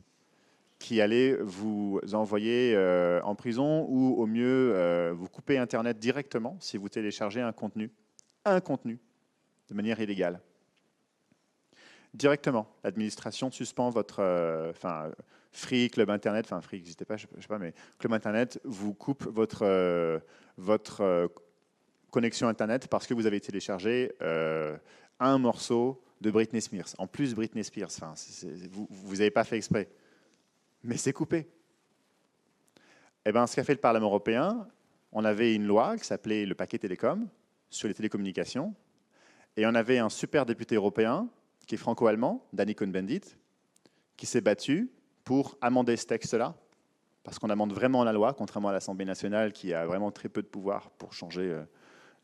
qui allait vous envoyer en prison ou au mieux vous couper Internet directement si vous téléchargez un contenu, de manière illégale. Directement, l'administration suspend votre Free Club Internet, Free n'existait pas, je sais pas, mais Club Internet vous coupe votre connexion Internet parce que vous avez téléchargé un morceau de Britney Spears. En plus, Britney Spears, vous n'avez pas fait exprès, mais c'est coupé. Eh bien, ce qu'a fait le Parlement européen, on avait une loi qui s'appelait le paquet télécom sur les télécommunications, et on avait un super député européen qui est franco-allemand, Danny Cohn-Bendit, qui s'est battu pour amender ce texte-là, parce qu'on amende vraiment la loi, contrairement à l'Assemblée nationale qui a vraiment très peu de pouvoir pour changer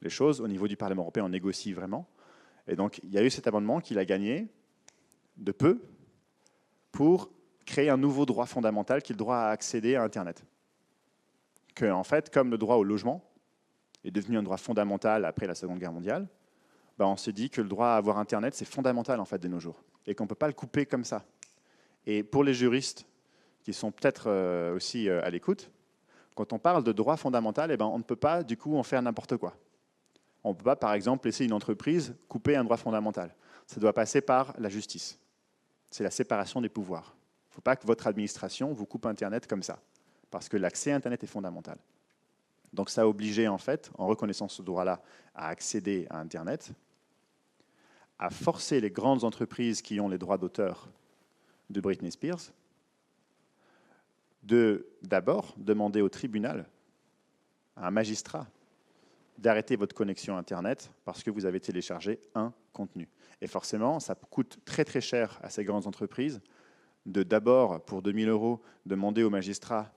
les choses. Au niveau du Parlement européen, on négocie vraiment. Et donc, il y a eu cet amendement qu'il a gagné de peu pour créer un nouveau droit fondamental qui est le droit à accéder à Internet. Que, en fait, comme le droit au logement est devenu un droit fondamental après la Seconde Guerre mondiale, on s'est dit que le droit à avoir Internet, c'est fondamental en fait de nos jours, et qu'on ne peut pas le couper comme ça. Et pour les juristes qui sont peut-être aussi à l'écoute, quand on parle de droit fondamental, on ne peut pas du coup en faire n'importe quoi. On ne peut pas, par exemple, laisser une entreprise couper un droit fondamental. Ça doit passer par la justice. C'est la séparation des pouvoirs. Il ne faut pas que votre administration vous coupe Internet comme ça, parce que l'accès à Internet est fondamental. Donc ça a obligé, en fait, en reconnaissant ce droit-là, à accéder à Internet, à forcer les grandes entreprises qui ont les droits d'auteur de Britney Spears de d'abord demander au tribunal, à un magistrat, d'arrêter votre connexion Internet parce que vous avez téléchargé un contenu. Et forcément, ça coûte très très cher à ces grandes entreprises de d'abord, pour 2 000 €, demander au magistrat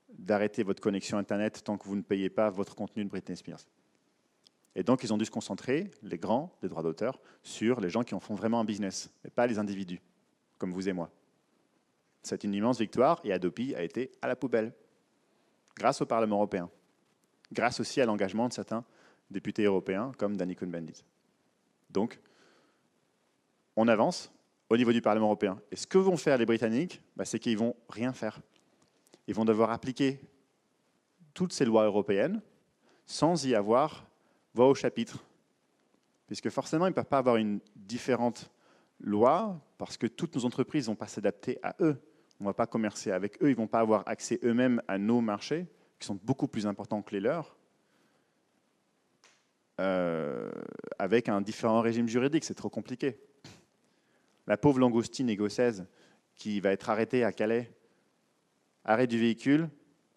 d'arrêter votre connexion Internet tant que vous ne payez pas votre contenu de Britney Spears. Et donc, ils ont dû se concentrer, les grands des droits d'auteur, sur les gens qui en font vraiment un business, et pas les individus, comme vous et moi. C'est une immense victoire, et Hadopi a été à la poubelle, grâce au Parlement européen, grâce aussi à l'engagement de certains députés européens, comme Danny Cohn-Bendit. Donc, on avance au niveau du Parlement européen. Et ce que vont faire les Britanniques, c'est qu'ils ne vont rien faire. Ils vont devoir appliquer toutes ces lois européennes sans y avoir voix au chapitre. Puisque forcément, ils ne peuvent pas avoir une différente loi parce que toutes nos entreprises ne vont pas s'adapter à eux. on ne va pas commercer avec eux, ils ne vont pas avoir accès eux-mêmes à nos marchés, qui sont beaucoup plus importants que les leurs, avec un différent régime juridique. C'est trop compliqué. La pauvre langoustine écossaise qui va être arrêtée à Calais, arrêt du véhicule,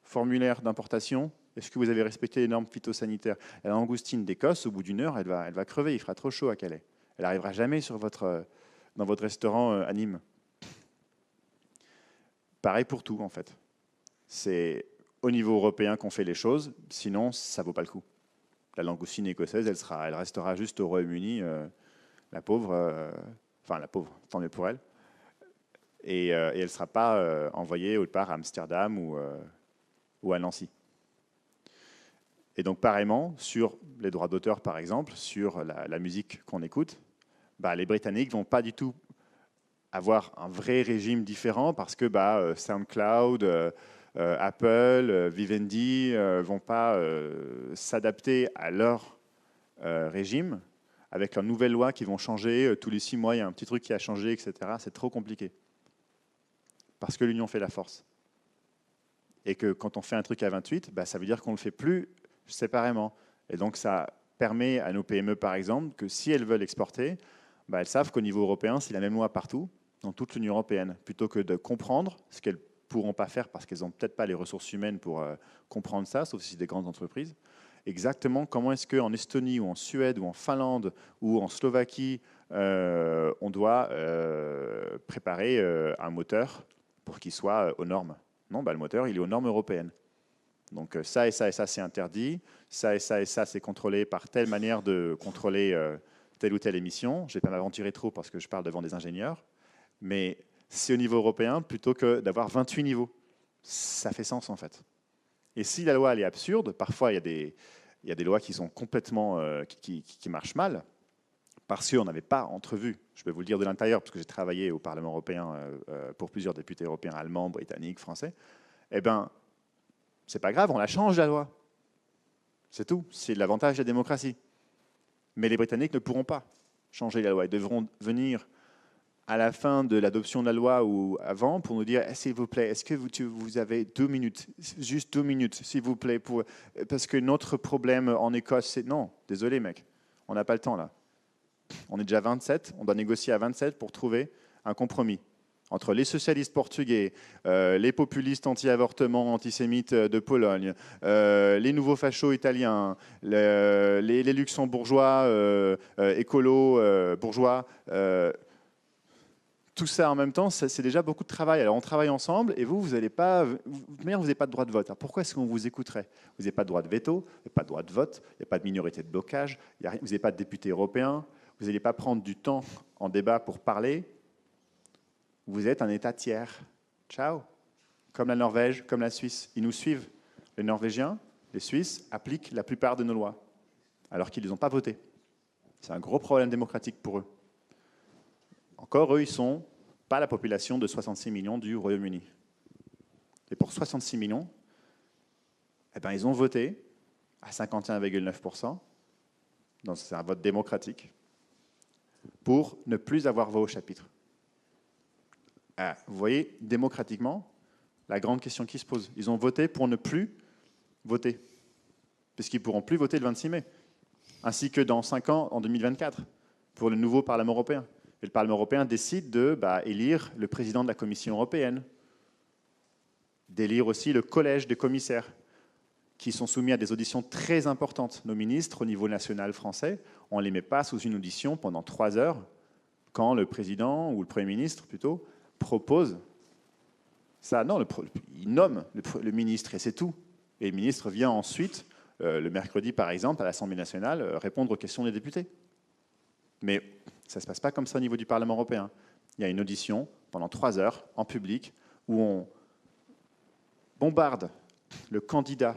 formulaire d'importation, est-ce que vous avez respecté les normes phytosanitaires? La langoustine d'Écosse, au bout d'une heure, elle va crever, il fera trop chaud à Calais. Elle n'arrivera jamais dans votre restaurant à Nîmes. Pareil pour tout, en fait. C'est au niveau européen qu'on fait les choses, sinon, ça ne vaut pas le coup. La langoustine écossaise, elle restera juste au Royaume-Uni, la pauvre, tant mieux pour elle. Et elle ne sera pas envoyée autre part à Amsterdam ou à Nancy. Et donc, pareillement, sur les droits d'auteur, par exemple, sur la musique qu'on écoute, les Britanniques ne vont pas du tout avoir un vrai régime différent parce que SoundCloud, Apple, Vivendi ne vont pas s'adapter à leur régime avec leurs nouvelles lois qui vont changer tous les 6 mois, il y a un petit truc qui a changé, etc. C'est trop compliqué. Parce que l'union fait la force. Et que quand on fait un truc à 28, ça veut dire qu'on ne le fait plus séparément. Et donc ça permet à nos PME, par exemple, que si elles veulent exporter, elles savent qu'au niveau européen, c'est la même loi partout, dans toute l'Union européenne, plutôt que de comprendre ce qu'elles ne pourront pas faire parce qu'elles n'ont peut-être pas les ressources humaines pour comprendre ça, sauf si c'est des grandes entreprises. Exactement comment est-ce qu'en Estonie ou en Suède ou en Finlande ou en Slovaquie, on doit préparer un moteur pour qu'il soit aux normes. Non, le moteur, il est aux normes européennes. Donc ça et ça et ça, c'est interdit. Ça et ça et ça, c'est contrôlé par telle manière de contrôler telle ou telle émission. Je ne vais pas m'aventurer trop parce que je parle devant des ingénieurs. Mais c'est au niveau européen plutôt que d'avoir 28 niveaux. Ça fait sens en fait. Et si la loi elle est absurde, parfois il y a des lois qui sont complètement qui marchent mal parce qu'on n'avait pas entrevu. Je peux vous le dire de l'intérieur parce que j'ai travaillé au Parlement européen pour plusieurs députés européens allemands, britanniques, français. Eh bien, c'est pas grave, on la change la loi. C'est tout. C'est l'avantage de la démocratie. Mais les Britanniques ne pourront pas changer la loi. Ils devront venir à la fin de l'adoption de la loi ou avant pour nous dire s'il vous plaît, est-ce que vous avez 2 minutes, juste 2 minutes, s'il vous plaît, parce que notre problème en Écosse, c'est non, désolé mec, on n'a pas le temps là. On est déjà 27, on doit négocier à 27 pour trouver un compromis entre les socialistes portugais, les populistes anti-avortement, antisémites de Pologne, les nouveaux fachos italiens, les luxembourgeois, écolos, bourgeois. Tout ça en même temps, c'est déjà beaucoup de travail. Alors on travaille ensemble et vous n'avez pas de droit de vote. Alors pourquoi est-ce qu'on vous écouterait? Vous n'avez pas de droit de veto, vous n'avez pas de droit de vote, il n'y a pas de minorité de blocage, vous n'avez pas de député européen, vous n'allez pas prendre du temps en débat pour parler. Vous êtes un État tiers. Ciao. Comme la Norvège, comme la Suisse. Ils nous suivent. Les Norvégiens, les Suisses appliquent la plupart de nos lois, alors qu'ils ne les ont pas votées. C'est un gros problème démocratique pour eux. Encore, eux, ils ne sont pas la population de 66 millions du Royaume-Uni. Et pour 66 millions, ils ont voté à 51,9%, donc c'est un vote démocratique, pour ne plus avoir voix au chapitre. Vous voyez, démocratiquement, la grande question qui se pose. Ils ont voté pour ne plus voter, puisqu'ils ne pourront plus voter le 26 mai, ainsi que dans 5 ans, en 2024, pour le nouveau Parlement européen. Et le Parlement européen décide d'élire le président de la Commission européenne, d'élire aussi le collège des commissaires, qui sont soumis à des auditions très importantes. Nos ministres, au niveau national français, on ne les met pas sous une audition pendant 3 heures, quand le président, ou le Premier ministre plutôt, propose ça. Non, il nomme le ministre et c'est tout. Et le ministre vient ensuite, le mercredi par exemple, à l'Assemblée nationale, répondre aux questions des députés. Mais ça ne se passe pas comme ça au niveau du Parlement européen. Il y a une audition pendant 3 heures en public où on bombarde le candidat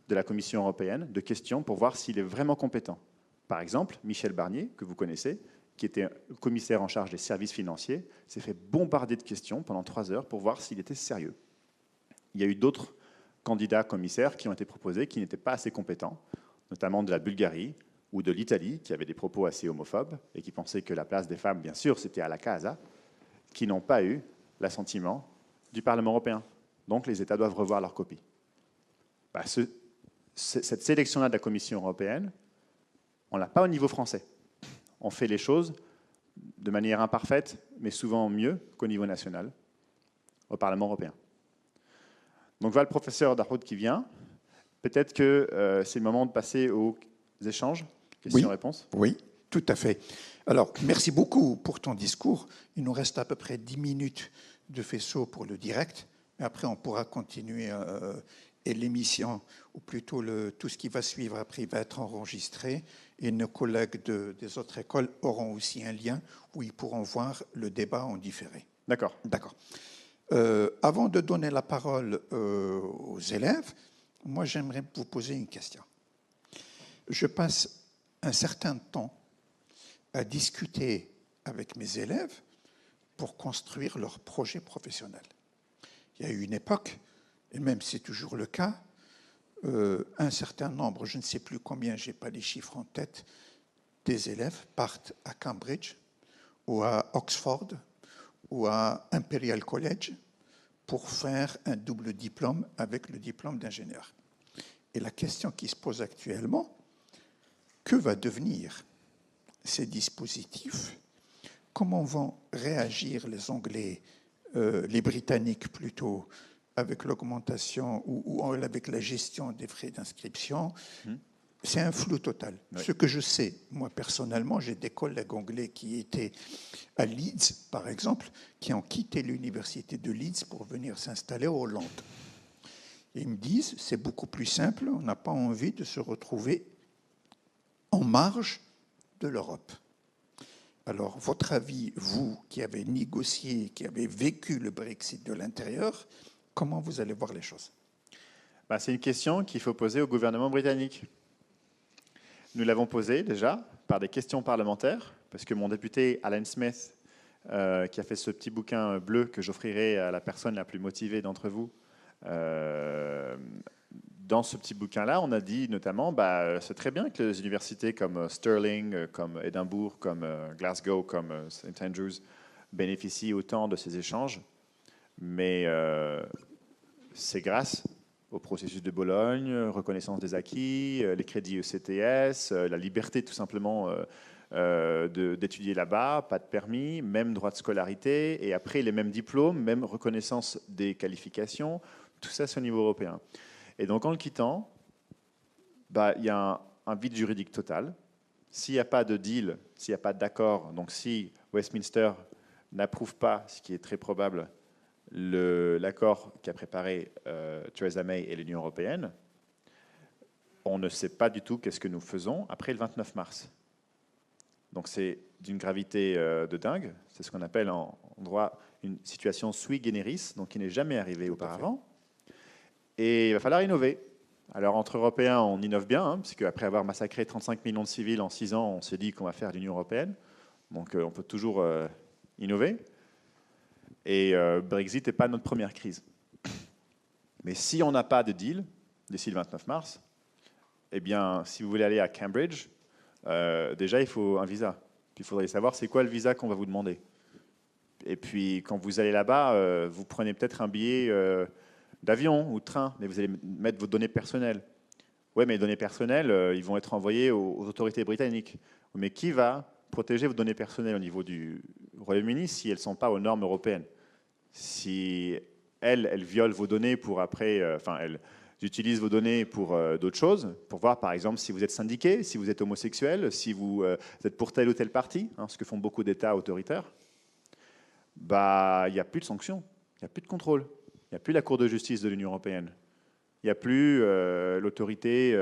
de la Commission européenne de questions pour voir s'il est vraiment compétent. Par exemple, Michel Barnier, que vous connaissez, qui était commissaire en charge des services financiers, s'est fait bombarder de questions pendant 3 heures pour voir s'il était sérieux. Il y a eu d'autres candidats commissaires qui ont été proposés qui n'étaient pas assez compétents, notamment de la Bulgarie ou de l'Italie, qui avaient des propos assez homophobes et qui pensaient que la place des femmes, bien sûr, c'était à la casa, qui n'ont pas eu l'assentiment du Parlement européen. Donc les États doivent revoir leur copie. Cette sélection-là de la Commission européenne, on ne l'a pas au niveau français. On fait les choses de manière imparfaite, mais souvent mieux qu'au niveau national, au Parlement européen. Donc voilà le professeur Darhoud qui vient. Peut-être que c'est le moment de passer aux échanges, questions-réponses. Oui, tout à fait. Alors, merci beaucoup pour ton discours. Il nous reste à peu près 10 minutes de faisceau pour le direct. Mais après, on pourra continuer et l'émission, ou plutôt tout ce qui va suivre après, va être enregistré. Et nos collègues des autres écoles auront aussi un lien où ils pourront voir le débat en différé. D'accord. D'accord. Avant de donner la parole aux élèves, moi, j'aimerais vous poser une question. Je passe un certain temps à discuter avec mes élèves pour construire leur projet professionnel. Il y a eu une époque, et même c'est toujours le cas, un certain nombre, je ne sais plus combien, je n'ai pas les chiffres en tête, des élèves partent à Cambridge ou à Oxford ou à Imperial College pour faire un double diplôme avec le diplôme d'ingénieur. Et la question qui se pose actuellement, que va devenir ces dispositifs? Comment vont réagir les Anglais, les Britanniques plutôt, avec l'augmentation ou avec la gestion des frais d'inscription? C'est un flou total. Oui. Ce que je sais, moi personnellement, j'ai des collègues anglais qui étaient à Leeds, par exemple, qui ont quitté l'université de Leeds pour venir s'installer en Hollande. Et ils me disent, c'est beaucoup plus simple, on n'a pas envie de se retrouver en marge de l'Europe. Alors, votre avis, vous qui avez négocié, qui avez vécu le Brexit de l'intérieur, comment vous allez voir les choses? C'est une question qu'il faut poser au gouvernement britannique. Nous l'avons posée déjà par des questions parlementaires, parce que mon député Alan Smith, qui a fait ce petit bouquin bleu que j'offrirai à la personne la plus motivée d'entre vous, dans ce petit bouquin-là, on a dit notamment, c'est très bien que les universités comme Stirling, comme Édimbourg, comme Glasgow, comme St Andrews bénéficient autant de ces échanges, mais c'est grâce au processus de Bologne, reconnaissance des acquis, les crédits ECTS, la liberté tout simplement d'étudier là-bas, pas de permis, même droit de scolarité, et après les mêmes diplômes, même reconnaissance des qualifications, tout ça c'est au niveau européen. Et donc en le quittant, il y a un vide juridique total. S'il n'y a pas de deal, s'il n'y a pas d'accord, donc si Westminster n'approuve pas, ce qui est très probable, l'accord qu'a préparé Theresa May et l'Union européenne, on ne sait pas du tout qu'est-ce que nous faisons après le 29 mars. Donc c'est d'une gravité de dingue. C'est ce qu'on appelle en droit une situation sui generis, donc qui n'est jamais arrivée auparavant. Et il va falloir innover. Alors entre Européens, on innove bien, puisque après avoir massacré 35 millions de civils en 6 ans, on s'est dit qu'on va faire l'Union européenne. Donc on peut toujours innover. Et Brexit n'est pas notre première crise. Mais si on n'a pas de deal d'ici le 29 mars, eh bien, si vous voulez aller à Cambridge, déjà, il faut un visa. Puis il faudrait savoir c'est quoi le visa qu'on va vous demander. Et puis, quand vous allez là-bas, vous prenez peut-être un billet d'avion ou de train, mais vous allez mettre vos données personnelles. Oui, mais les données personnelles, ils vont être envoyées aux autorités britanniques. Mais qui va protéger vos données personnelles au niveau du Royaume-Uni si elles ne sont pas aux normes européennes? Si elles violent vos données pour après... elles utilisent vos données pour d'autres choses, pour voir par exemple si vous êtes syndiqué, si vous êtes homosexuel, si vous êtes pour tel ou tel parti, ce que font beaucoup d'États autoritaires, il n'y a plus de sanctions, il n'y a plus de contrôle, il n'y a plus la Cour de justice de l'Union européenne, il n'y a plus l'autorité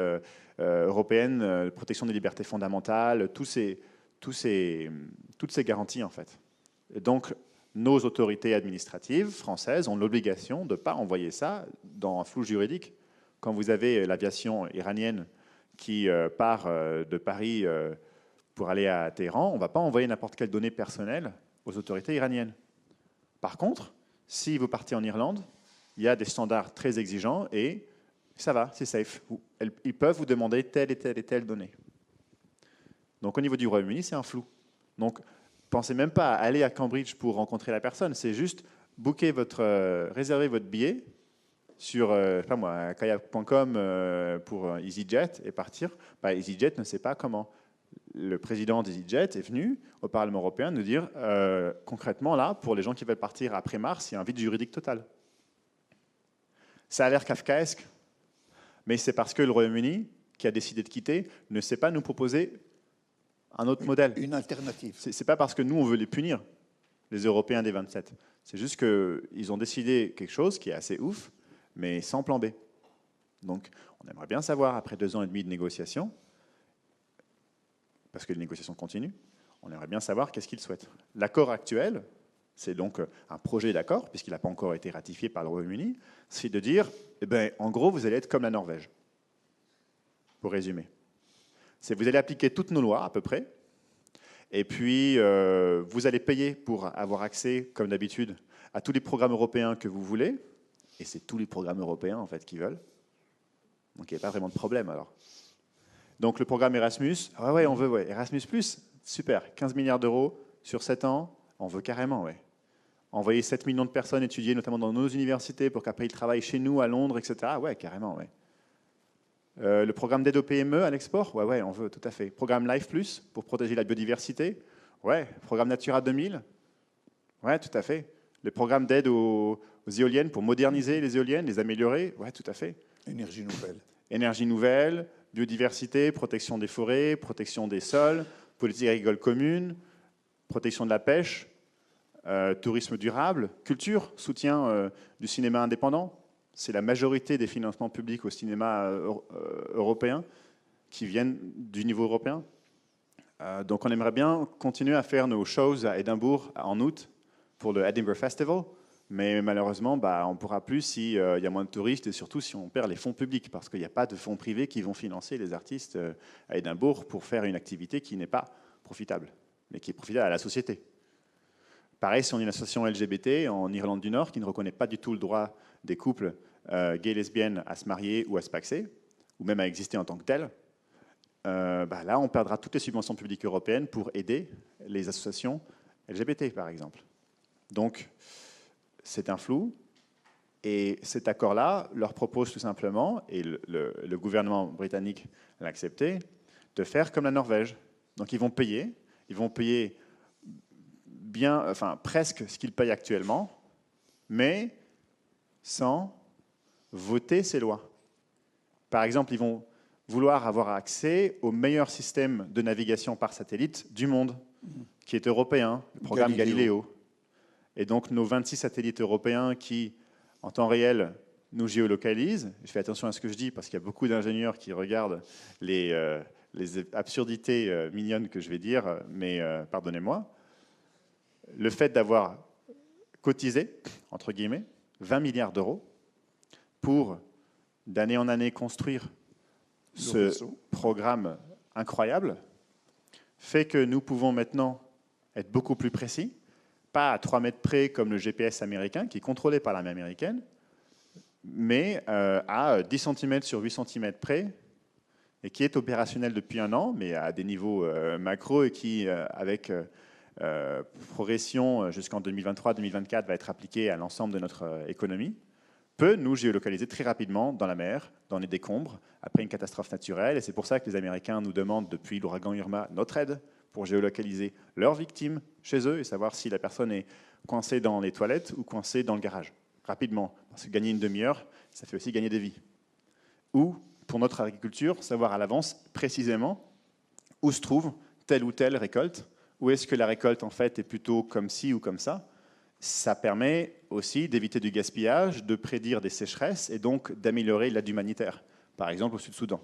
européenne de protection des libertés fondamentales, toutes ces garanties en fait. Et donc, nos autorités administratives françaises ont l'obligation de ne pas envoyer ça dans un flou juridique. Quand vous avez l'aviation iranienne qui part de Paris pour aller à Téhéran, on ne va pas envoyer n'importe quelle donnée personnelle aux autorités iraniennes. Par contre, si vous partez en Irlande, il y a des standards très exigeants et ça va, c'est safe. Ils peuvent vous demander telle et telle et telle donnée. Donc au niveau du Royaume-Uni, c'est un flou. Donc pensez même pas à aller à Cambridge pour rencontrer la personne, c'est juste réservez votre billet sur je sais pas moi, kayak.com pour EasyJet et partir. EasyJet ne sait pas comment. Le président d'EasyJet est venu au Parlement européen nous dire concrètement, là, pour les gens qui veulent partir après mars, il y a un vide juridique total. Ça a l'air kafkaesque, mais c'est parce que le Royaume-Uni, qui a décidé de quitter, ne sait pas nous proposer un autre modèle. Une alternative. C'est pas parce que nous, on veut les punir, les Européens des 27. C'est juste qu'ils ont décidé quelque chose qui est assez ouf, mais sans plan B. Donc, on aimerait bien savoir, après 2 ans et demi de négociations, parce que les négociations continuent, on aimerait bien savoir qu'est-ce qu'ils souhaitent. L'accord actuel, c'est donc un projet d'accord, puisqu'il n'a pas encore été ratifié par le Royaume-Uni, c'est de dire, eh ben, en gros, vous allez être comme la Norvège. Pour résumer. C'est vous allez appliquer toutes nos lois, à peu près, et puis vous allez payer pour avoir accès, comme d'habitude, à tous les programmes européens que vous voulez, et c'est tous les programmes européens, en fait, qui veulent. Donc il n'y a pas vraiment de problème, alors. Donc le programme Erasmus, ouais, on veut, ouais. Erasmus+, super, 15 milliards d'euros sur 7 ans, on veut carrément, ouais. Envoyer 7 millions de personnes étudier, notamment dans nos universités, pour qu'après ils travaillent chez nous, à Londres, etc. Ouais, carrément, ouais. Le programme d'aide aux PME à l'export, ouais, on veut, tout à fait. Programme Life Plus, pour protéger la biodiversité, ouais. Programme Natura 2000, ouais, tout à fait. Le programme d'aide aux éoliennes, pour moderniser les éoliennes, les améliorer, ouais, tout à fait. Énergie nouvelle. Énergie nouvelle, biodiversité, protection des forêts, protection des sols, politique agricole commune, protection de la pêche, tourisme durable, culture, soutien du cinéma indépendant. C'est la majorité des financements publics au cinéma européen qui viennent du niveau européen. Donc on aimerait bien continuer à faire nos shows à Édimbourg en août pour le Edinburgh Festival, mais malheureusement, on ne pourra plus s'il y a moins de touristes et surtout si on perd les fonds publics, parce qu'il n'y a pas de fonds privés qui vont financer les artistes à Édimbourg pour faire une activité qui n'est pas profitable, mais qui est profitable à la société. Pareil, si on est une association LGBT en Irlande du Nord qui ne reconnaît pas du tout le droit des couples gays, lesbiennes à se marier ou à se paxer, ou même à exister en tant que tels, là, on perdra toutes les subventions publiques européennes pour aider les associations LGBT, par exemple. Donc, c'est un flou. Et cet accord-là leur propose tout simplement, et le gouvernement britannique l'a accepté, de faire comme la Norvège. Donc, ils vont payer bien, enfin presque ce qu'ils payent actuellement, mais sans voter ces lois. Par exemple, ils vont vouloir avoir accès au meilleur système de navigation par satellite du monde, qui est européen, le programme Galileo. Et donc nos 26 satellites européens qui, en temps réel, nous géolocalisent. Je fais attention à ce que je dis parce qu'il y a beaucoup d'ingénieurs qui regardent les absurdités mignonnes que je vais dire, mais pardonnez-moi. Le fait d'avoir cotisé, entre guillemets, 20 milliards d'euros pour, d'année en année, construire ce programme incroyable, fait que nous pouvons maintenant être beaucoup plus précis, pas à 3 mètres près comme le GPS américain, qui est contrôlé par l'armée américaine, mais à 10 cm sur 8 cm près, et qui est opérationnel depuis 1 an, mais à des niveaux macro, et qui, avec progression jusqu'en 2023-2024, va être appliqué à l'ensemble de notre économie, peut nous géolocaliser très rapidement dans la mer, dans les décombres, après une catastrophe naturelle. Et c'est pour ça que les Américains nous demandent, depuis l'ouragan Irma, notre aide pour géolocaliser leurs victimes chez eux et savoir si la personne est coincée dans les toilettes ou coincée dans le garage, rapidement. Parce que gagner une demi-heure, ça fait aussi gagner des vies. Ou, pour notre agriculture, savoir à l'avance précisément où se trouve telle ou telle récolte, où est-ce que la récolte en fait est plutôt comme ci ou comme ça. Ça permet aussi d'éviter du gaspillage, de prédire des sécheresses et donc d'améliorer l'aide humanitaire, par exemple au Sud-Soudan.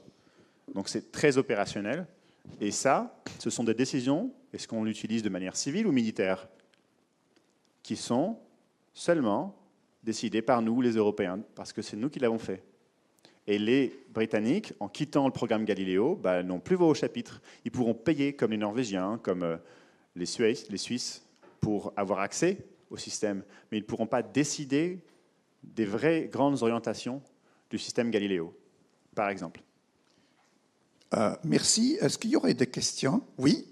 Donc c'est très opérationnel. Et ça, ce sont des décisions, est-ce qu'on l'utilise de manière civile ou militaire, qui sont seulement décidées par nous, les Européens, parce que c'est nous qui l'avons fait. Et les Britanniques, en quittant le programme Galileo, n'ont plus voix au chapitre. Ils pourront payer comme les Norvégiens, comme les Suisses, pour avoir accès au système, mais ils ne pourront pas décider des vraies grandes orientations du système Galileo, par exemple. Merci. Est-ce qu'il y aurait des questions? Oui.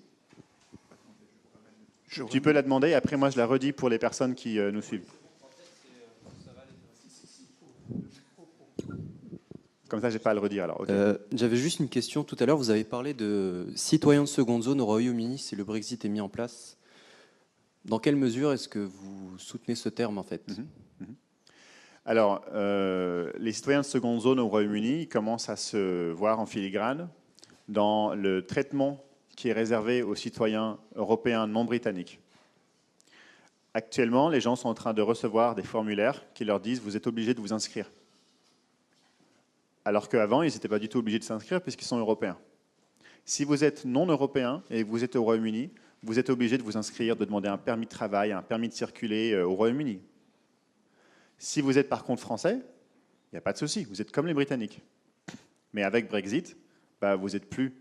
Tu peux la demander, après moi je la redis pour les personnes qui nous suivent. Comme ça, je n'ai pas à le redire alors. Okay. J'avais juste une question. Tout à l'heure, vous avez parlé de citoyens de seconde zone au Royaume-Uni si le Brexit est mis en place. Dans quelle mesure est-ce que vous soutenez ce terme, en fait? Alors, les citoyens de seconde zone au Royaume-Uni commencent à se voir en filigrane dans le traitement qui est réservé aux citoyens européens non britanniques. Actuellement, les gens sont en train de recevoir des formulaires qui leur disent « vous êtes obligés de vous inscrire ». Alors qu'avant, ils n'étaient pas du tout obligés de s'inscrire puisqu'ils sont européens. Si vous êtes non européen et que vous êtes au Royaume-Uni, vous êtes obligé de vous inscrire, de demander un permis de travail, un permis de circuler au Royaume-Uni. Si vous êtes par contre français, il n'y a pas de souci, vous êtes comme les Britanniques. Mais avec Brexit, vous n'êtes plus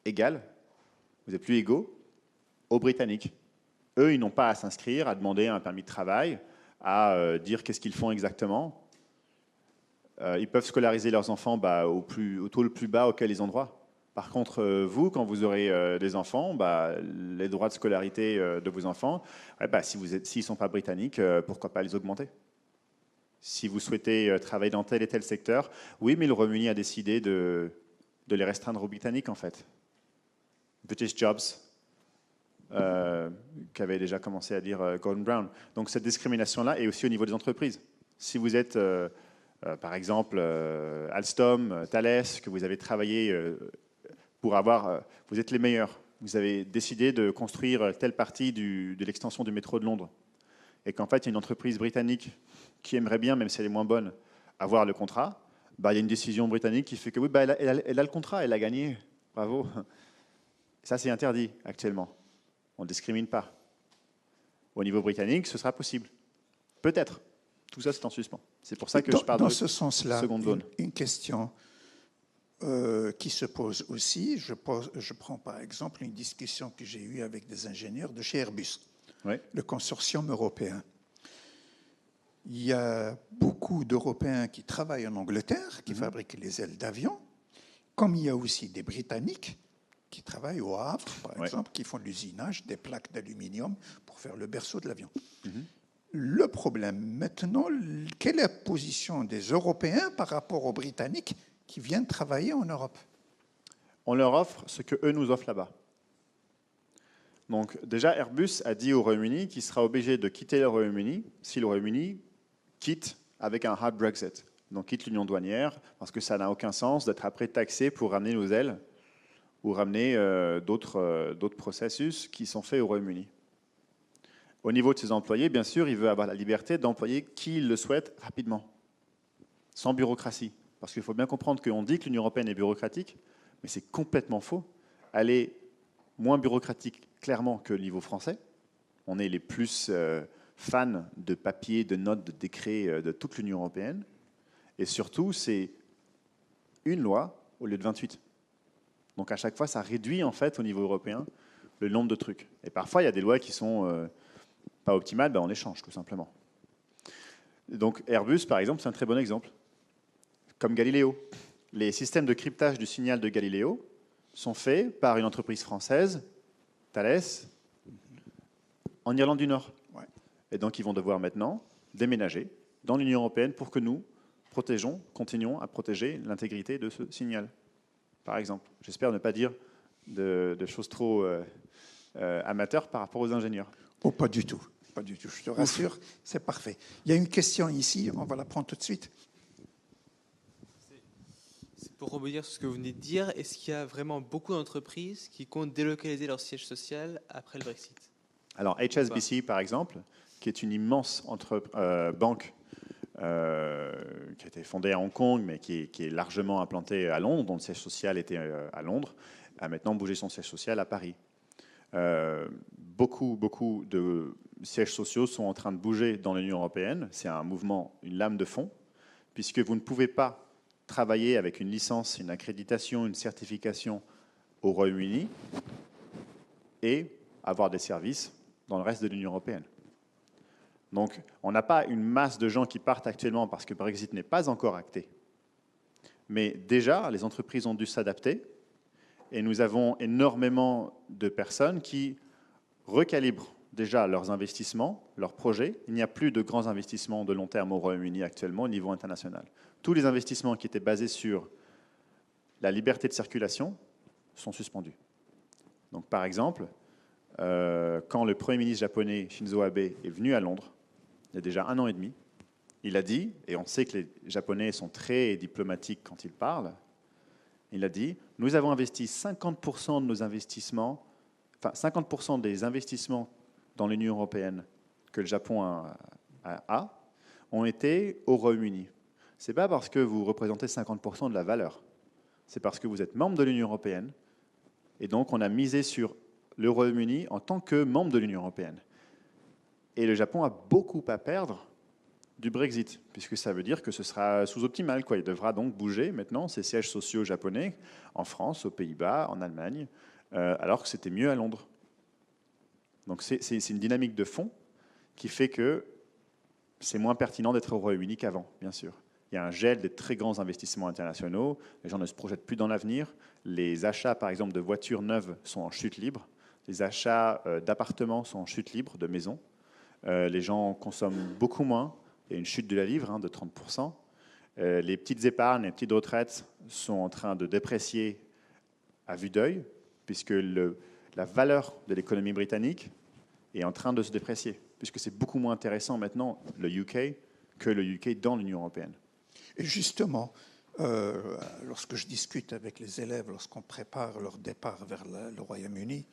égal, vous n'êtes plus égaux aux Britanniques. Eux, ils n'ont pas à s'inscrire, à demander un permis de travail, à dire qu'est-ce qu'ils font exactement. Ils peuvent scolariser leurs enfants au taux le plus bas auquel ils ont droit. Par contre, vous, quand vous aurez des enfants, les droits de scolarité de vos enfants, s'ils ne sont pas britanniques, pourquoi pas les augmenter? Si vous souhaitez travailler dans tel et tel secteur, oui, mais le Royaume-Uni a décidé de les restreindre aux Britanniques, en fait. British Jobs, qu'avait déjà commencé à dire Gordon Brown. Donc cette discrimination-là est aussi au niveau des entreprises. Si vous êtes, par exemple, Alstom, Thales, que vous avez travaillé pour vous êtes les meilleurs. Vous avez décidé de construire telle partie de l'extension du métro de Londres. Et qu'en fait, il y a une entreprise britannique qui aimerait bien, même si elle est moins bonne, avoir le contrat. Il y a une décision britannique qui fait que oui, elle a le contrat, elle a gagné. Bravo. Ça, c'est interdit actuellement. On ne discrimine pas. Au niveau britannique, ce sera possible. Peut-être. Tout ça, c'est en suspens. C'est pour ça que je parle dans de ce sens-là, seconde zone. Une question qui se pose aussi. Je prends par exemple une discussion que j'ai eue avec des ingénieurs de chez Airbus, Oui. le consortium européen. Il y a beaucoup d'Européens qui travaillent en Angleterre, qui fabriquent les ailes d'avion, comme il y a aussi des Britanniques qui travaillent au Havre, par exemple, qui font de l'usinage des plaques d'aluminium pour faire le berceau de l'avion. Le problème maintenant, quelle est la position des Européens par rapport aux Britanniques qui viennent travailler en Europe? On leur offre ce qu'eux nous offrent là-bas. Donc déjà, Airbus a dit au Royaume-Uni qu'il sera obligé de quitter le Royaume-Uni si le Royaume-Uni quitte avec un hard Brexit. Donc quitte l'union douanière, parce que ça n'a aucun sens d'être après taxé pour ramener nos ailes ou ramener d'autres processus qui sont faits au Royaume-Uni. Au niveau de ses employés, bien sûr, il veut avoir la liberté d'employer qui il le souhaite rapidement, sans bureaucratie. Parce qu'il faut bien comprendre qu'on dit que l'Union européenne est bureaucratique, mais c'est complètement faux. Elle est moins bureaucratique, clairement, que le niveau français. On est les plus fans de papiers, de notes, de décrets de toute l'Union européenne. Et surtout, c'est une loi au lieu de 28. Donc à chaque fois, ça réduit en fait au niveau européen le nombre de trucs. Et parfois, il y a des lois qui sont pas optimales, on les change tout simplement. Donc Airbus, par exemple, c'est un très bon exemple. Comme Galileo. Les systèmes de cryptage du signal de Galileo sont faits par une entreprise française, Thales, en Irlande du Nord. Ouais. Et donc, ils vont devoir maintenant déménager dans l'Union européenne pour que nous continuons à protéger l'intégrité de ce signal, par exemple. J'espère ne pas dire de choses trop amateurs par rapport aux ingénieurs. Oh, pas du tout. Pas du tout. Je te rassure, c'est parfait. Il y a une question ici, on va la prendre tout de suite. Pour rebondir sur ce que vous venez de dire, est-ce qu'il y a vraiment beaucoup d'entreprises qui comptent délocaliser leur siège social après le Brexit? Alors HSBC, par exemple, qui est une immense banque qui a été fondée à Hong Kong, mais qui est largement implantée à Londres, dont le siège social était à Londres, a maintenant bougé son siège social à Paris. Beaucoup de sièges sociaux sont en train de bouger dans l'Union européenne. C'est un mouvement, une lame de fond, puisque vous ne pouvez pas travailler avec une licence, une accréditation, une certification au Royaume-Uni et avoir des services dans le reste de l'Union européenne. Donc, on n'a pas une masse de gens qui partent actuellement parce que Brexit n'est pas encore acté. Mais déjà, les entreprises ont dû s'adapter et nous avons énormément de personnes qui recalibrent déjà leurs investissements, leurs projets. Il n'y a plus de grands investissements de long terme au Royaume-Uni actuellement au niveau international. Tous les investissements qui étaient basés sur la liberté de circulation sont suspendus. Donc, par exemple, quand le Premier ministre japonais Shinzo Abe est venu à Londres, il y a déjà 1 an et demi, il a dit, et on sait que les Japonais sont très diplomatiques quand ils parlent, il a dit, nous avons investi 50% de nos investissements, enfin 50% des investissements dans l'Union européenne que le Japon a ont été au Royaume-Uni. Ce n'est pas parce que vous représentez 50% de la valeur, c'est parce que vous êtes membre de l'Union européenne, et donc on a misé sur le Royaume-Uni en tant que membre de l'Union européenne. Et le Japon a beaucoup à perdre du Brexit, puisque ça veut dire que ce sera sous-optimal, quoi. Il devra donc bouger maintenant ses sièges sociaux japonais en France, aux Pays-Bas, en Allemagne, alors que c'était mieux à Londres. Donc c'est une dynamique de fond qui fait que c'est moins pertinent d'être au Royaume-Uni qu'avant, bien sûr. Il y a un gel des très grands investissements internationaux, les gens ne se projettent plus dans l'avenir, les achats par exemple de voitures neuves sont en chute libre, les achats d'appartements sont en chute libre, de maisons, les gens consomment beaucoup moins, il y a une chute de la livre de 30%, les petites épargnes, les petites retraites sont en train de déprécier à vue d'œil, puisque la valeur de l'économie britannique est en train de se déprécier, puisque c'est beaucoup moins intéressant maintenant le UK que le UK dans l'Union européenne. Et justement, lorsque je discute avec les élèves, lorsqu'on prépare leur départ vers le Royaume-Uni,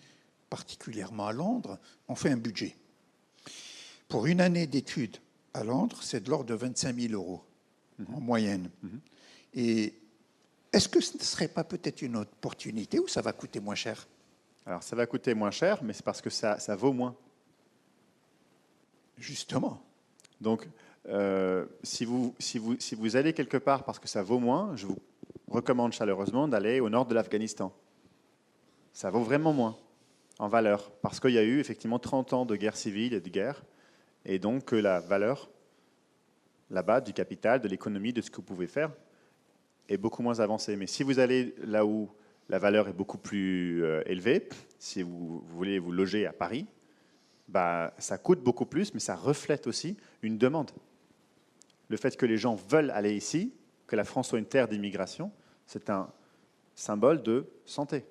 particulièrement à Londres, on fait un budget. Pour une année d'études à Londres, c'est de l'ordre de 25 000 € en moyenne. Et est-ce que ce ne serait pas peut-être une opportunité où ça va coûter moins cher? Alors ça va coûter moins cher, mais c'est parce que ça vaut moins. Justement. Donc, si vous allez quelque part parce que ça vaut moins, je vous recommande chaleureusement d'aller au nord de l'Afghanistan. Ça vaut vraiment moins en valeur, parce qu'il y a eu effectivement 30 ans de guerre civile et de guerre, et donc la valeur là-bas du capital, de l'économie, de ce que vous pouvez faire, est beaucoup moins avancée. Mais si vous allez là où la valeur est beaucoup plus élevée, si vous voulez vous loger à Paris, bah, ça coûte beaucoup plus, mais ça reflète aussi une demande. Le fait que les gens veulent aller ici, que la France soit une terre d'immigration, c'est un symbole de santé.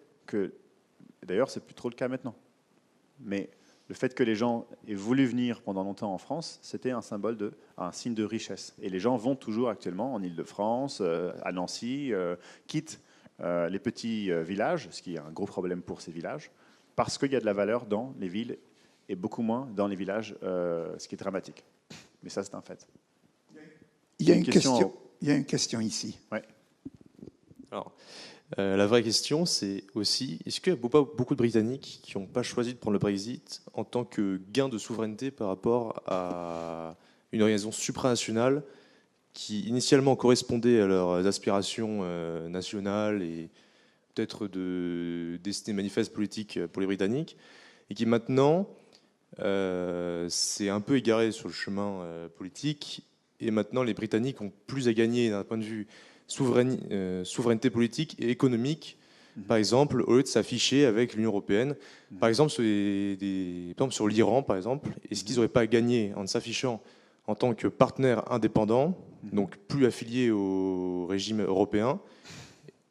D'ailleurs, c'est plus trop le cas maintenant. Mais le fait que les gens aient voulu venir pendant longtemps en France, c'était un symbole un signe de richesse. Et les gens vont toujours actuellement en Île-de-France, à Nancy, quittent les petits villages, ce qui est un gros problème pour ces villages, parce qu'il y a de la valeur dans les villes et beaucoup moins dans les villages, ce qui est dramatique. Mais ça, c'est un fait. Il y a une question ici. Ouais. Alors, la vraie question, c'est aussi, est-ce qu'il y a beaucoup de Britanniques qui n'ont pas choisi de prendre le Brexit en tant que gain de souveraineté par rapport à une organisation supranationale qui initialement correspondait à leurs aspirations nationales et peut-être de destinée manifeste politique pour les Britanniques, et qui maintenant s'est un peu égaré sur le chemin politique, et maintenant les Britanniques ont plus à gagner d'un point de vue souveraineté politique et économique, par exemple, au lieu de s'afficher avec l'Union européenne. Par exemple, sur l'Iran, par exemple, est-ce qu'ils n'auraient pas gagné en s'affichant en tant que partenaire indépendant, donc plus affilié au régime européen,